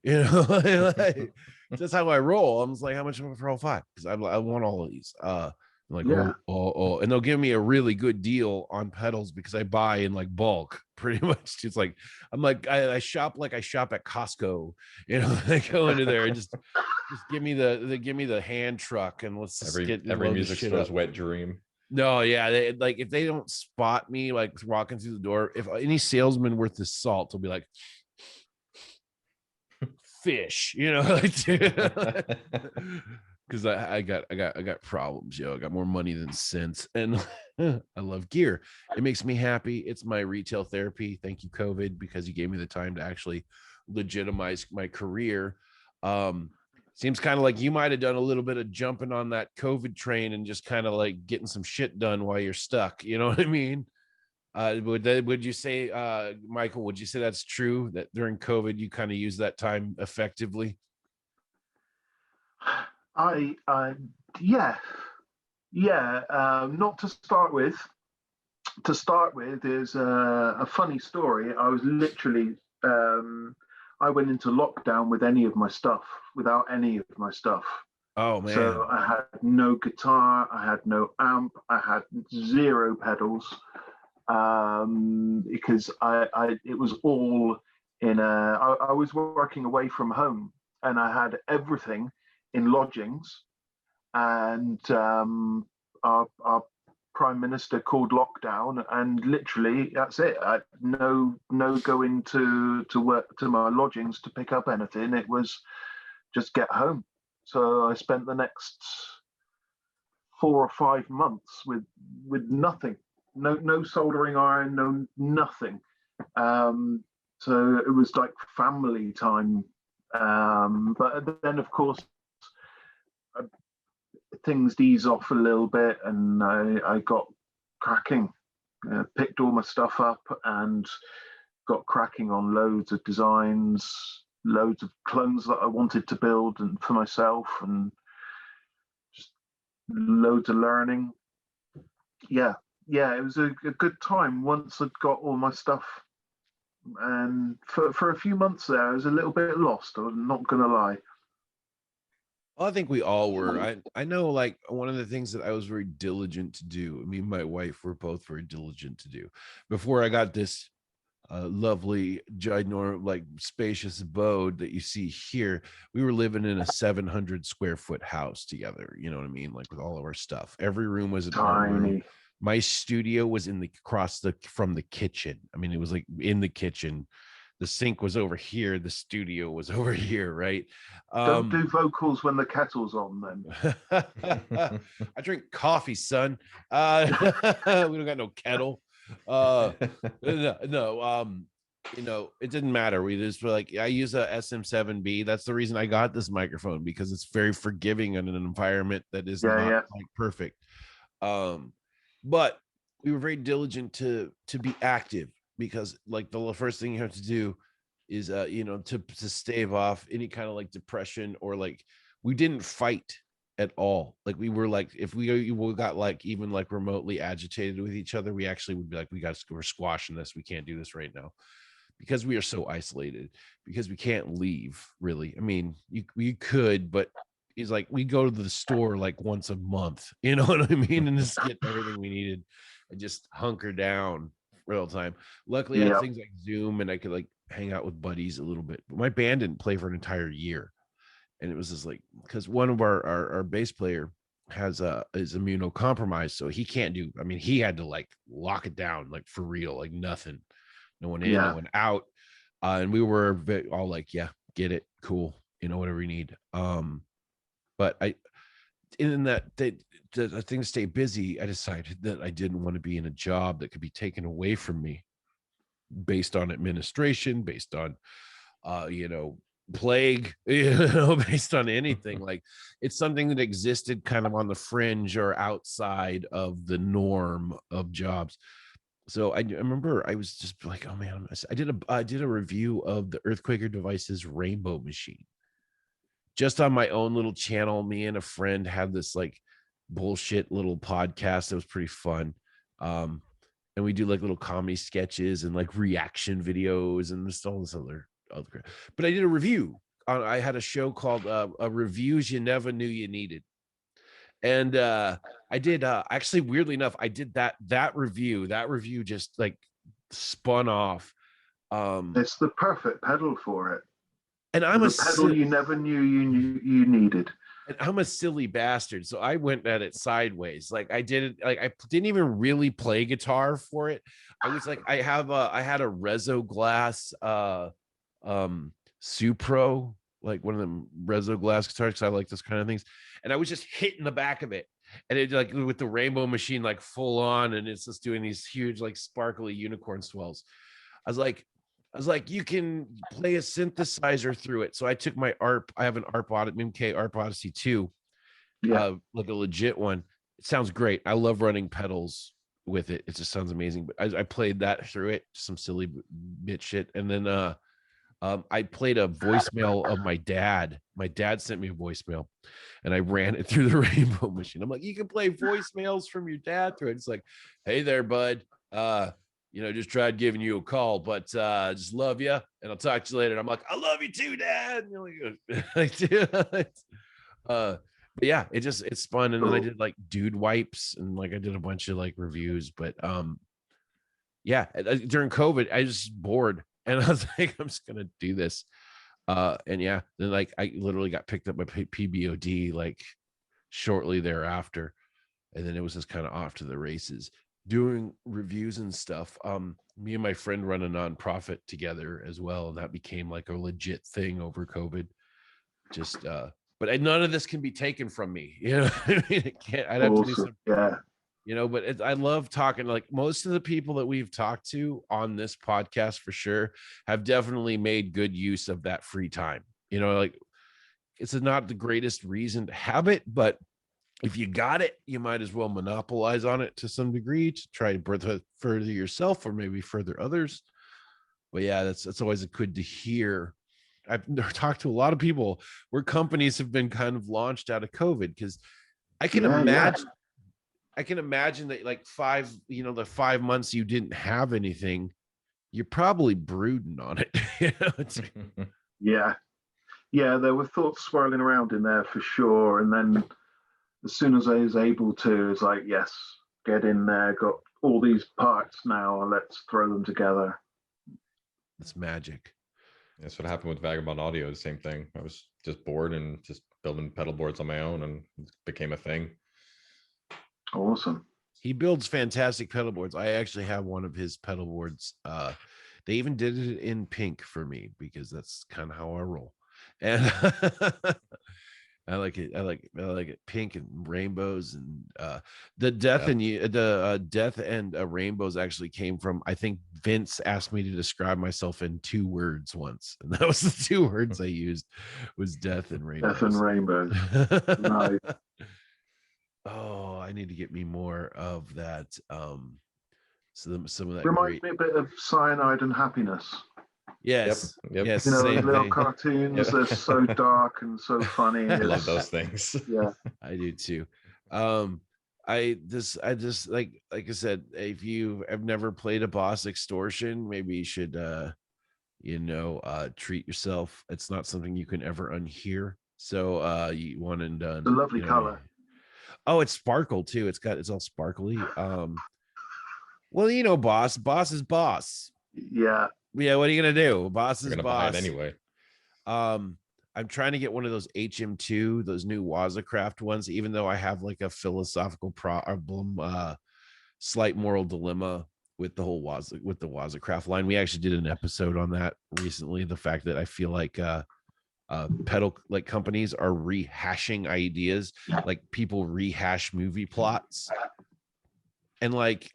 Like, that's how I roll. I'm just like, how much for all 5? Because I want all of these. I'm like, Yeah. oh, and they'll give me a really good deal on pedals because I buy in like bulk, pretty much. It's like I'm like I shop like I shop at Costco, I go into there and just give me the hand truck and let's just every load this music shit store's up. wet dream. No, yeah, like if they don't spot me like walking through the door, if any salesman worth his salt will be like fish, like because I got problems, I got more money than sense, and I love gear. It makes me happy. It's my retail therapy. Thank you, COVID, because you gave me the time to actually legitimize my career. Seems kind of like you might have done a little bit of jumping on that COVID train and just kind of like getting some shit done while you're stuck. You know what I mean? Would you say, Michael, would you say that's true that during COVID you kind of use that time effectively? Yeah, yeah. Not to start with. To start with is a funny story. I was literally, I went into lockdown with without any of my stuff. Oh man. So I had no guitar, I had no amp, I had 0 pedals, because it was all I was working away from home, and I had everything in lodgings, and our prime minister called lockdown, and literally that's it. No going to work to my lodgings to pick up anything. It was just get home. So I spent the next 4 or 5 months with nothing, no soldering iron, no nothing. So it was like family time. But then, of course, things ease off a little bit, and I got cracking, picked all my stuff up, and got cracking on loads of designs, loads of clones that I wanted to build and for myself, and just loads of learning. Yeah, it was a good time once I'd got all my stuff. And for a few months there, I was a little bit lost. I'm not gonna lie. Well, I think we all were. I know, like, one of the things that I was very diligent to do, me and my wife were both very diligent to do before I got this lovely, ginormous, like spacious abode that you see here. We were living in a 700 square foot house together. You know what I mean? Like with all of our stuff. Every room was an art room. Tiny. My studio was from the kitchen. I mean, it was like in the kitchen. The sink was over here. The studio was over here, right? Don't do vocals when the kettle's on, then. I drink coffee, son. We don't got no kettle. No, it didn't matter. We just were like, I use a SM7B. That's the reason I got this microphone, because it's very forgiving in an environment that is not like perfect. But we were very diligent to be active, because like the first thing you have to do is to stave off any kind of like depression, or like we didn't fight at all. Like we were like, if we got like even like remotely agitated with each other, we actually would be like, we're squashing this, we can't do this right now, because we are so isolated, because we can't leave really. I mean, you could, but it's like we go to the store like once a month, you know what I mean, and just get everything we needed and just hunker down real time. Luckily I had things like Zoom, and I could like hang out with buddies a little bit, but my band didn't play for an entire year. And it was just like, because one of our bass player is immunocompromised, so he can't do, I mean, he had to like lock it down, like for real, like nothing, no one in, no one out. And we were all like, yeah, get it, cool, whatever you need. But in that the thing to stay busy, I decided that I didn't want to be in a job that could be taken away from me. based on administration, based on plague, based on anything. Like, it's something that existed kind of on the fringe or outside of the norm of jobs. So I remember I was just like, oh man, I did a review of the Earthquaker Devices Rainbow Machine just on my own little channel. Me and a friend had this like bullshit little podcast that was pretty fun. And we do like little comedy sketches and like reaction videos and all this other crap. But I did a review. I had a show called Reviews You Never Knew You Needed. And I did actually, weirdly enough, I did that review. That review just like spun off. It's the perfect pedal for it. And I'm a pedal you never knew you needed. And I'm a silly bastard, so I went at it sideways. Like I did it, like I didn't even really play guitar for it. I was like, I had a Rezo Glass Supro, like one of them Rezo Glass guitars, because I like those kind of things. And I was just hitting the back of it, and it like with the Rainbow Machine like full on, and it's just doing these huge like sparkly unicorn swells. I was like, you can play a synthesizer through it. So I took my ARP. I have an ARP MK ARP Odyssey 2, like a legit one. It sounds great. I love running pedals with it. It just sounds amazing. But I played that through it, some silly bit shit. And then I played a voicemail of my dad. My dad sent me a voicemail, and I ran it through the Rainbow Machine. I'm like, you can play voicemails from your dad through it. It's like, hey there, bud. Just tried giving you a call, but just love you, and I'll talk to you later. And I'm like, I love you too, Dad. But yeah, it's fun. And then I did like dude wipes, and like I did a bunch of like reviews. But yeah, during COVID, I was just bored, and I was like, I'm just gonna do this. And yeah, then like I literally got picked up by PBOD like shortly thereafter, and then it was just kind of off to the races. Doing reviews and stuff. Me and my friend run a nonprofit together as well, and that became like a legit thing over COVID. Just but none of this can be taken from me, I mean, it can't. I'd have to do some, but I love talking. Like most of the people that we've talked to on this podcast for sure have definitely made good use of that free time. Like it's not the greatest reason to have it, but if you got it, you might as well monopolize on it to some degree to try to further yourself or maybe further others. But yeah, that's always good to hear. I've talked to a lot of people where companies have been kind of launched out of COVID, because I can imagine that like the 5 months you didn't have anything, you're probably brooding on it. Yeah, there were thoughts swirling around in there for sure, and then as soon as I was able to, it's like, yes, get in there, got all these parts now, and let's throw them together. It's magic. That's what happened with Vagabond Audio, the same thing. I was just bored and just building pedal boards on my own, and it became a thing. Awesome. He builds fantastic pedal boards. I actually have one of his pedal boards. They even did it in pink for me, because that's kind of how I roll. And I like it. I like it pink and rainbows, and the death and rainbows actually came from, I think Vince asked me to describe myself in 2 words once, and that was the 2 words I used, was death and rainbows. Death and rainbows. Right. Oh, I need to get me more of that. Some of that reminds me a bit of Cyanide and Happiness. Yes. Yep. Yes. The little cartoons, they're so dark and so funny. I love those things. Yeah, I do too. I just like I said, if you have never played a Boss Extortion, maybe you should treat yourself. It's not something you can ever unhear. So you one and done. It's a lovely color. Oh, it's sparkle too. It's all sparkly. Well, boss is boss. Yeah. Yeah, what are you gonna do? Boss is Buy boss it anyway. I'm trying to get one of those HM2, those new Wazacraft ones, even though I have like a philosophical problem, slight moral dilemma with the whole Wazacraft line. We actually did an episode on that recently. The fact that I feel like pedal like companies are rehashing ideas, like people rehash movie plots, and like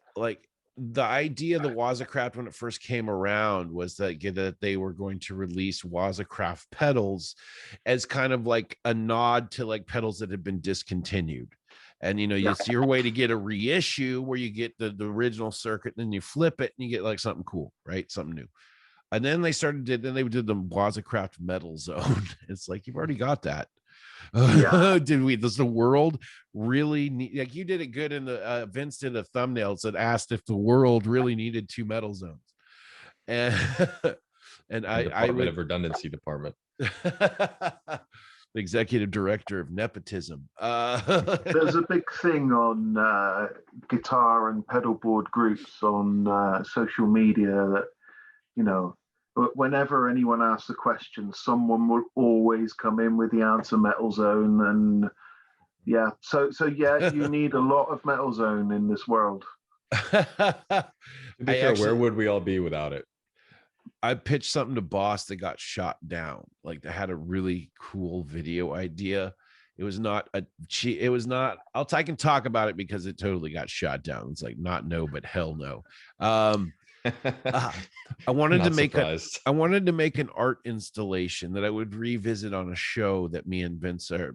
the idea of the Wazacraft when it first came around was that they were going to release Wazacraft pedals as kind of like a nod to like pedals that had been discontinued. And it's your way to get a reissue where you get the original circuit and then you flip it and you get like something cool, right? Something new. And then they did the Wazacraft Metal Zone. It's like, you've already got that. Yeah. Does the world really need, like, you did it good in the Vince did a thumbnail that asked if the world really needed 2 metal zones, and and I would of redundancy department. the executive director of nepotism. There's a big thing on guitar and pedal board groups on social media that, whenever anyone asks a question, someone will always come in with the answer Metal Zone. And yeah, so yeah, you need a lot of Metal Zone in this world. To be fair, where would we all be without it? I pitched something to Boss that got shot down. Like, they had a really cool video idea. It was not I can talk about it because it totally got shot down. It's like, not no, but hell no. I wanted to make an art installation that I would revisit on a show that me and Vince and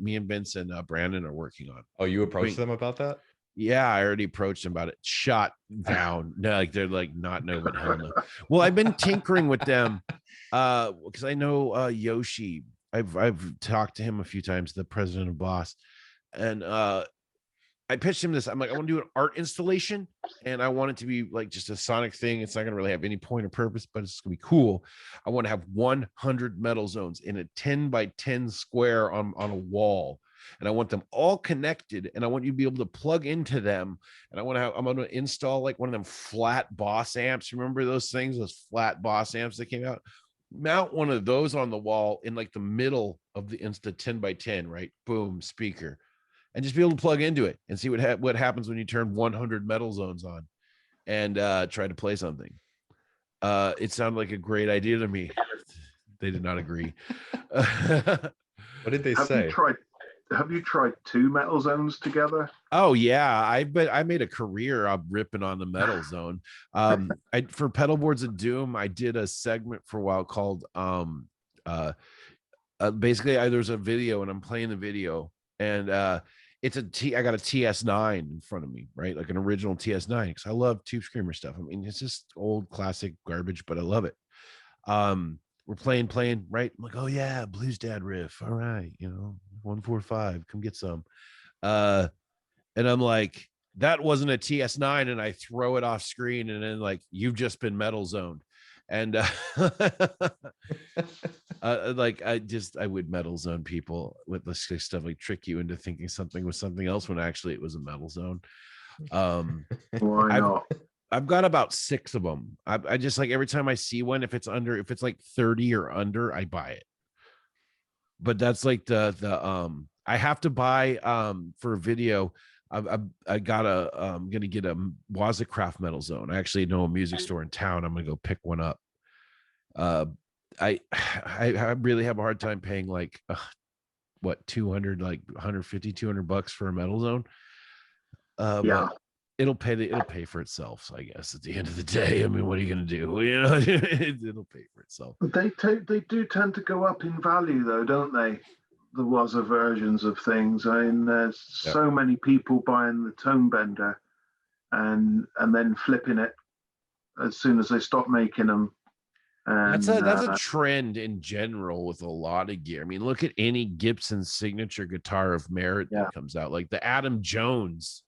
Brandon are working on. Oh, you approached them about that? Yeah, I already approached them about it. Shot down. No, like, they're like, not no, but hell no. Well, I've been tinkering with them because I know Yoshi. I've talked to him a few times, the president of Boss, and I pitched him this. I'm like, I want to do an art installation, and I want it to be like just a sonic thing. It's not going to really have any point or purpose, but it's going to be cool. I want to have 100 metal zones in a 10 by 10 square on a wall, and I want them all connected, and I want you to be able to plug into them. And I'm going to install like one of them flat Boss amps. Remember those things, those flat Boss amps that came out? Mount one of those on the wall in like the middle of the 10 by 10, right? Boom, speaker. And just be able to plug into it and see what happens when you turn 100 metal zones on and try to play something. It sounded like a great idea to me. They did not agree. What did they say? Have you tried 2 metal zones together? Oh yeah, I made a career of ripping on the metal zone. For Pedal Boards of Doom, I did a segment for a while called basically there's a video and I'm playing the video, and I got a TS9 in front of me, right? Like an original TS9, because I love Tube Screamer stuff. I mean, it's just old classic garbage, but I love it. We're playing, right? I'm like, oh yeah, Blues Dad riff. All right, 145, come get some. And I'm like, that wasn't a TS9, and I throw it off screen, and then like, you've just been metal zoned. And like, I would metal zone people with this stuff, like trick you into thinking something was something else when actually it was a metal zone. Why not? I've got about 6 of them. I just, like, every time I see one, if it's like 30 or under, I buy it. But that's like the I have to buy for a video. I'm gonna get a Wazacraft metal zone. I actually know a music store in town. I'm gonna go pick one up. I really have a hard time paying like 200, like 150, $200 for a metal zone. Yeah. But it'll pay for itself, so I guess at the end of the day. I mean, what are you gonna do? It'll pay for itself. They do tend to go up in value though, don't they? The Waza versions of things. I mean, there's so many people buying the Tone Bender and then flipping it as soon as they stop making them. And That's a trend in general with a lot of gear. I mean, look at any Gibson signature guitar of merit that comes out, like the Adam Jones.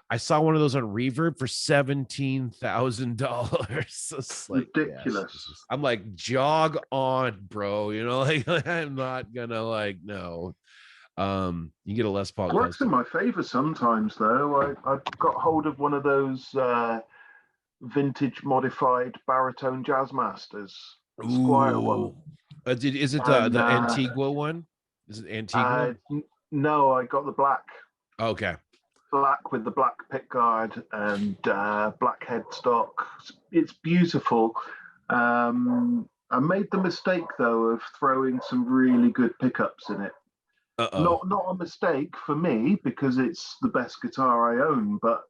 I saw one of those on Reverb for $17,000. It's like, ridiculous. Yes. I'm like, jog on, bro. Like, I'm not gonna, like, no. You get a Les Paul. It works in my favor sometimes, though. I got hold of one of those vintage modified baritone jazz masters, Squire one. Is it the Antigua one? Is it Antigua? No, I got the black. Okay. Black with the black pickguard and black headstock. It's beautiful. I made the mistake though of throwing some really good pickups in it. Not a mistake for me because it's the best guitar I own, but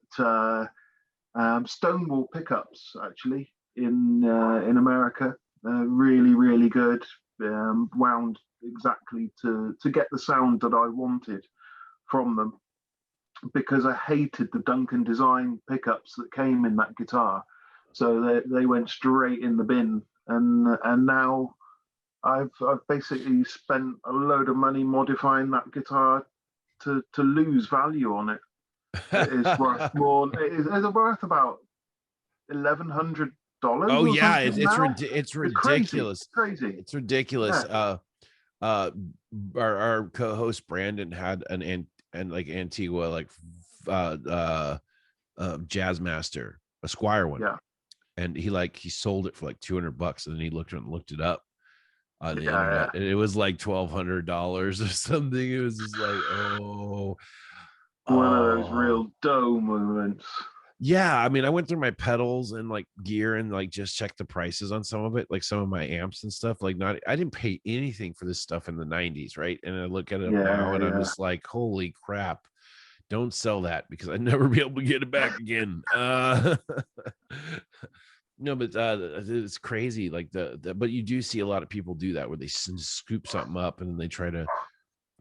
Stonewall pickups, actually, in America. Really, really good. Wound exactly to get the sound that I wanted from them, because I hated the Duncan design pickups that came in that guitar. So they went straight in the bin, and now I've basically spent a load of money modifying that guitar to lose value on it. It is worth more. It's worth about $1,100. Oh or yeah, something it's now. it's Crazy, ridiculous. crazy. It's ridiculous. Yeah. Our co-host Brandon had an like Antigua like Jazz Master, a Squire one. Yeah. And he sold it for like $200, and then he looked it up on the Yeah, internet, and it was like $1,200 or something. It was just like, One of those real dough moments. yeah. I mean, I went through my pedals and like gear and like just checked the prices on some of it, like some of my amps and stuff. Like, I didn't pay anything for this stuff in the 90s, right? And I look at it now, and I'm just like, holy crap. Don't sell that, because I'd never be able to get it back again. No, but it's crazy. Like but you do see a lot of people do that, where they scoop something up and then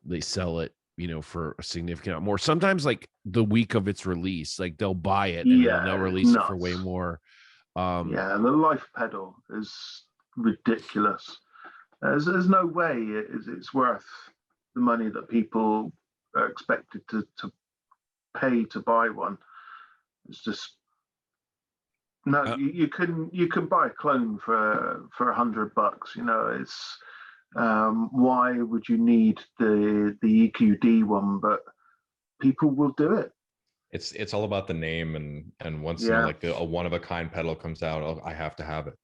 they sell it, for a significant amount more. Sometimes like the week of its release, like they'll buy it and then they'll release it for way more. The Life pedal is ridiculous. There's no way it's worth the money that people are expected to pay to buy one. It's just no. You can buy a clone for $100. It's why would you need the EQD one? But people will do it. It's all about the name, and once like a one of a kind pedal comes out, I have to have it,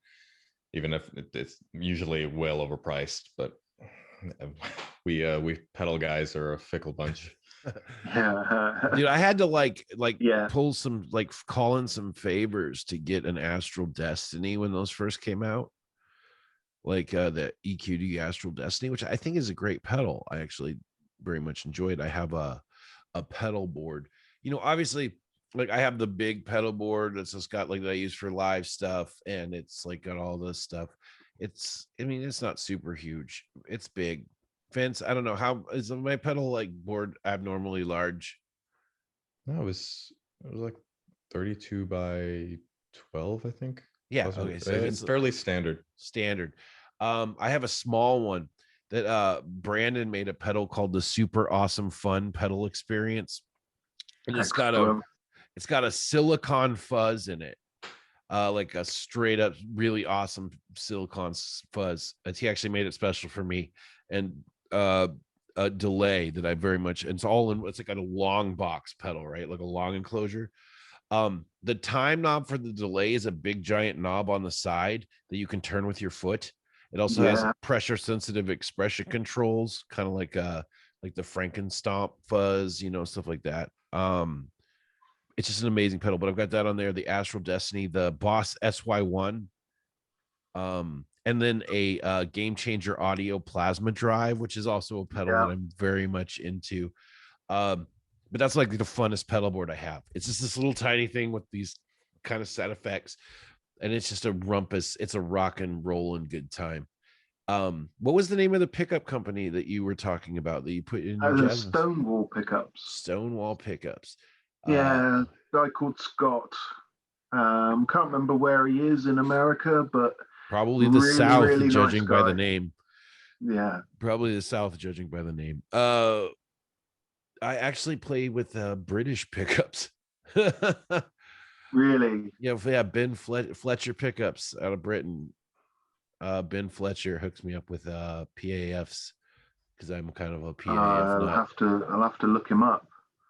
even if it's usually well overpriced. But we pedal guys are a fickle bunch. Dude, I had to pull some, like, call in some favors to get an Astral Destiny when those first came out, like the EQD Astral Destiny, which I think is a great pedal. I actually very much enjoyed. I have a pedal board, obviously, like I have the big pedal board that's just got like that I use for live stuff, and it's like got all this stuff. It's not super huge. It's big. Vince, I don't know, how is my pedal like board abnormally large? No, it was like 32 by 12, I think. Yeah, okay, so it's fairly standard. I have a small one that Brandon made a pedal called the Super Awesome Fun Pedal Experience, and it's got a silicon fuzz in it, like a straight up really awesome silicon fuzz. He actually made it special for me, and a delay that I very much, it's like a long box pedal, right? Like a long enclosure. The time knob for the delay is a big giant knob on the side that you can turn with your foot. It also has pressure sensitive expression controls, kind of like the Frankenstomp fuzz, stuff like that. It's just an amazing pedal, but I've got that on there, the Astral Destiny, the Boss SY1, and then a Game Changer Audio Plasma Drive, which is also a pedal that I'm very much into. But that's like the funnest pedal board I have. It's just this little tiny thing with these kind of set effects, and it's just a rumpus. It's a rock and roll and good time. What was the name of the pickup company that you were talking about that you put in your jazz? Stonewall pickups. Stonewall pickups. A guy called Scott. Can't remember where he is in America, but probably the South, really judging by the name. Yeah, probably the South, judging by the name. I actually play with British pickups. Really? Yeah. Ben Fletcher pickups out of Britain. Ben Fletcher hooks me up with PAFs because I'm kind of a PAF. I'll have to look him up.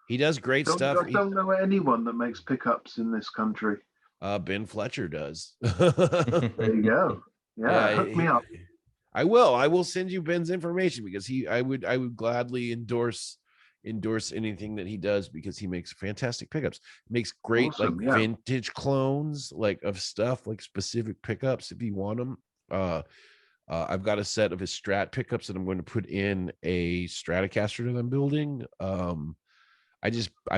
He does great stuff. I don't know anyone that makes pickups in this country. Ben Fletcher does. There you go. Yeah, hook me up. I will send you Ben's information, because I would gladly endorse anything that he does, because he makes fantastic pickups. He makes great vintage clones of stuff, like specific pickups if you want them. I've got a set of his Strat pickups that I'm going to put in a Stratocaster that I'm building. I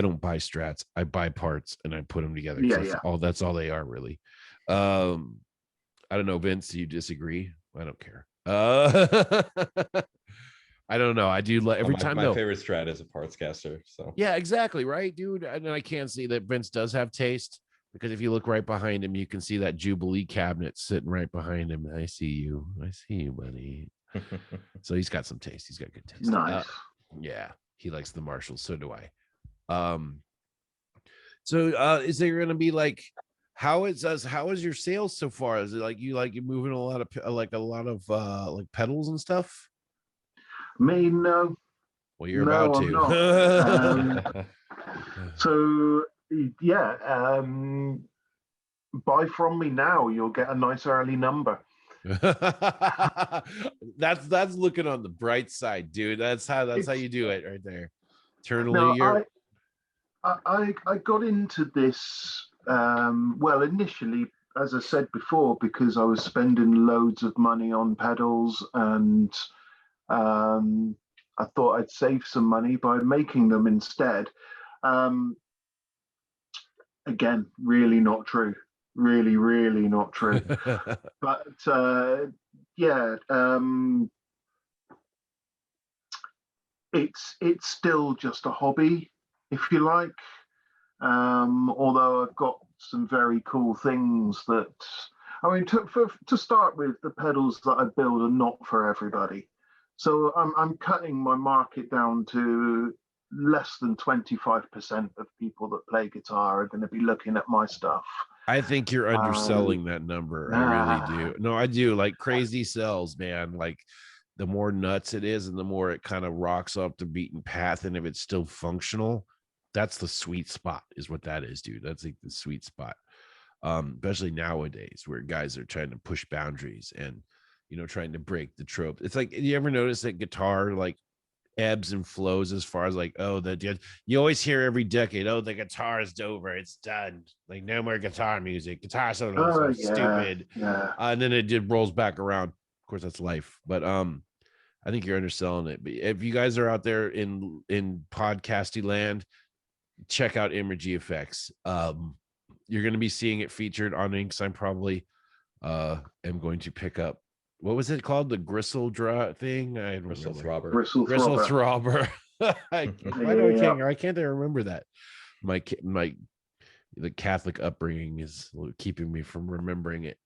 don't buy strats. I buy parts and I put them together. 'Cause Yeah, that's all they are really. I don't know, Vince, do you disagree? I don't care. I don't know. I do every time my though. favorite strat is a parts caster. So Yeah, exactly, right, dude. And I can't see that Vince does have taste, because if you look right behind him, you can see that Jubilee cabinet sitting right behind him. I see you, buddy. So he's got some taste. He's got good taste. nice. Yeah, he likes the Marshalls. So do I. So is there going to be like, how is your sales so far? Is it like you moving a lot of like pedals and stuff? Me, no. Well, you're No, about I'm to. not. So yeah, buy from me now. You'll get a nice early number. That's looking on the bright side, dude. That's how you do it right there. Eternally, No, I got into this well initially, as I said before, because I was spending loads of money on pedals, and I thought I'd save some money by making them instead. Again, really not true. Really, really not true. But yeah, it's still just a hobby, if you like. Although I've got some very cool things that, I mean, to start with, the pedals that I build are not for everybody. So I'm cutting my market down to less than 25% of people that play guitar are going to be looking at my stuff. I think you're underselling that number. I really do. No, I do. Like, crazy sells, man. Like, the more nuts it is and the more it kind of rocks off the beaten path, and if it's still functional, that's the sweet spot, is what that is, dude. That's like the sweet spot. Especially nowadays, where guys are trying to push boundaries and, you know, trying to break the trope. It's like, you ever notice that guitar like ebbs and flows, as far as like, oh, you always hear every decade, oh, the guitar is over, it's done, like no more guitar music, guitar solo, so stupid. And then it rolls back around. Of course, that's life. But I think you're underselling it. But if you guys are out there in podcasty land, check out Emmergy FX. You're going to be seeing it featured on Inks. I'm probably am going to pick up, what was it called? The Gristle thing? Gristle Throbber. Gristle Throbber. Why can't I remember that? The Catholic upbringing is keeping me from remembering it.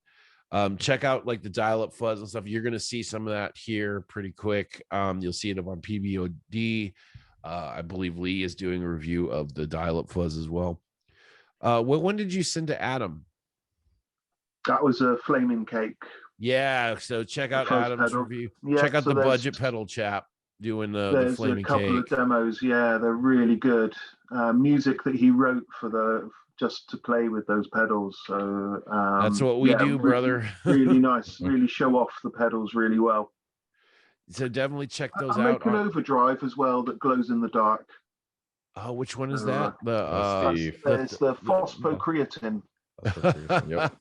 Check out like the dial-up fuzz and stuff. You're going to see some of that here pretty quick. You'll see it up on PBOD. I believe Lee is doing a review of the dial-up fuzz as well. When did you send to Adam? That was a flaming cake. Yeah, so check out Adam's review. Yeah, check out the budget pedal chap doing the flaming cake. There's a couple of demos. Yeah, they're really good. Music that he wrote for just to play with those pedals. So that's what we do, brother. Really nice. Really show off the pedals really well. So definitely check those out. I make an overdrive as well that glows in the dark. Oh, which one is that? It's the phosphocreatine. Yep.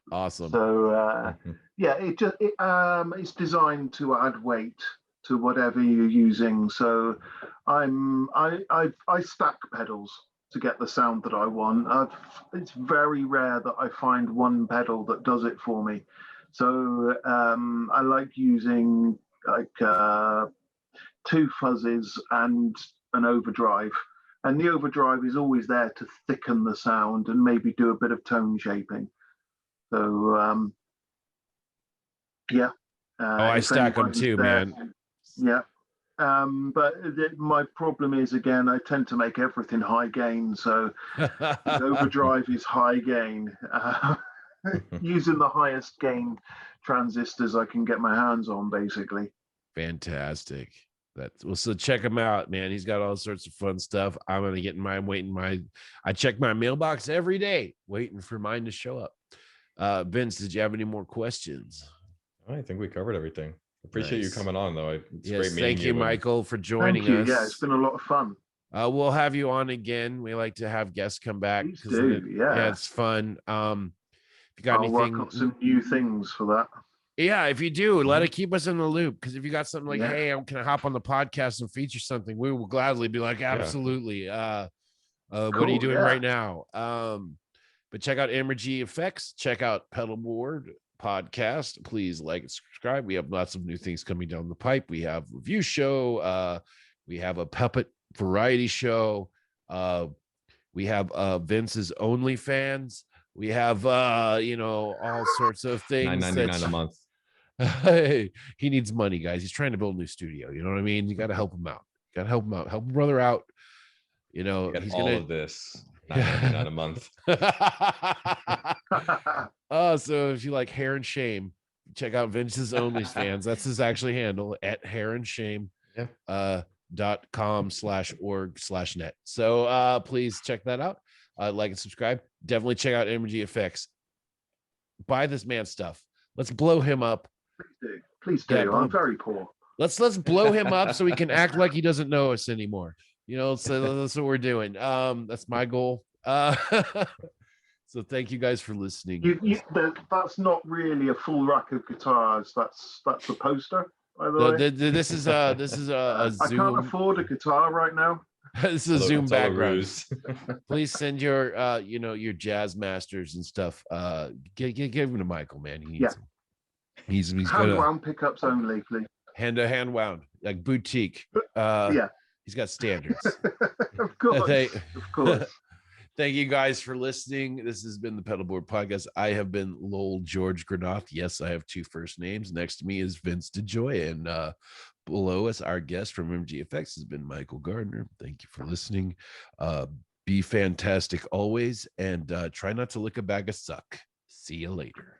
Awesome. So yeah, it's designed to add weight to whatever you're using. So I stack pedals to get the sound that I want. It's very rare that I find one pedal that does it for me. So I like using like 2 fuzzes and an overdrive. And the overdrive is always there to thicken the sound and maybe do a bit of tone shaping. So yeah. I stack them too, man. Yeah. But my problem is, again, I tend to make everything high gain. So the overdrive is high gain. Using the highest gain transistors I can get my hands on, basically. Fantastic. So check him out, man. He's got all sorts of fun stuff. I'm gonna get I check my mailbox every day, waiting for mine to show up. Vince, did you have any more questions? I think we covered everything. Appreciate you coming on, though. It's great meeting thank you, Michael, for joining us. Yeah, it's been a lot of fun. We'll have you on again. We like to have guests come back. Yeah, it's fun. If you got anything, work on some new things for that. Yeah, if you do, let it keep us in the loop. Because if you got something like, Yeah. hey, can I hop on the podcast and feature something? We will gladly be like, absolutely. What are you Cool, doing yeah. right now? But check out Emmergy FX, check out Pedalboard Podcast. Please like and subscribe. We have lots of new things coming down the pipe. We have review show, we have a puppet variety show, we have Vince's OnlyFans. We have all sorts of things. $9.99 a month. Hey, he needs money, guys. He's trying to build a new studio. You know what I mean? You got to help him out. Got to help him out. Help a brother out. You know, Get he's all gonna of this. $9.99 a month. So if you like hair and shame, check out Vince's OnlyFans. That's his actually handle at hair and shame. Yeah. .com/org/net. So please check that out. Like and subscribe. Definitely check out Emmergy FX. Buy this man stuff. Let's blow him up. Please do. Yeah, I'm very poor. Let's blow him up so he can act like he doesn't know us anymore. So that's what we're doing. That's my goal. So thank you guys for listening. That's not really a full rack of guitars. That's a poster. By the way, This is a I Zoom. can't afford a guitar right now. This is a Zoom It's all a background. ruse. Please send your your jazz masters and stuff. Give him to Michael, man. He needs them. He's Hand got wound pickups only, please. hand wound, like boutique. Yeah. He's got standards. Of course. Of course. Thank you guys for listening. This has been the Pedalboard Podcast. I have been Lowell George Granoff. Yes, I have 2 first names. Next to me is Vince DeJoy, and below us, our guest from MGFX has been Michael Gardner. Thank you for listening. Be fantastic always, and try not to lick a bag of suck. See you later.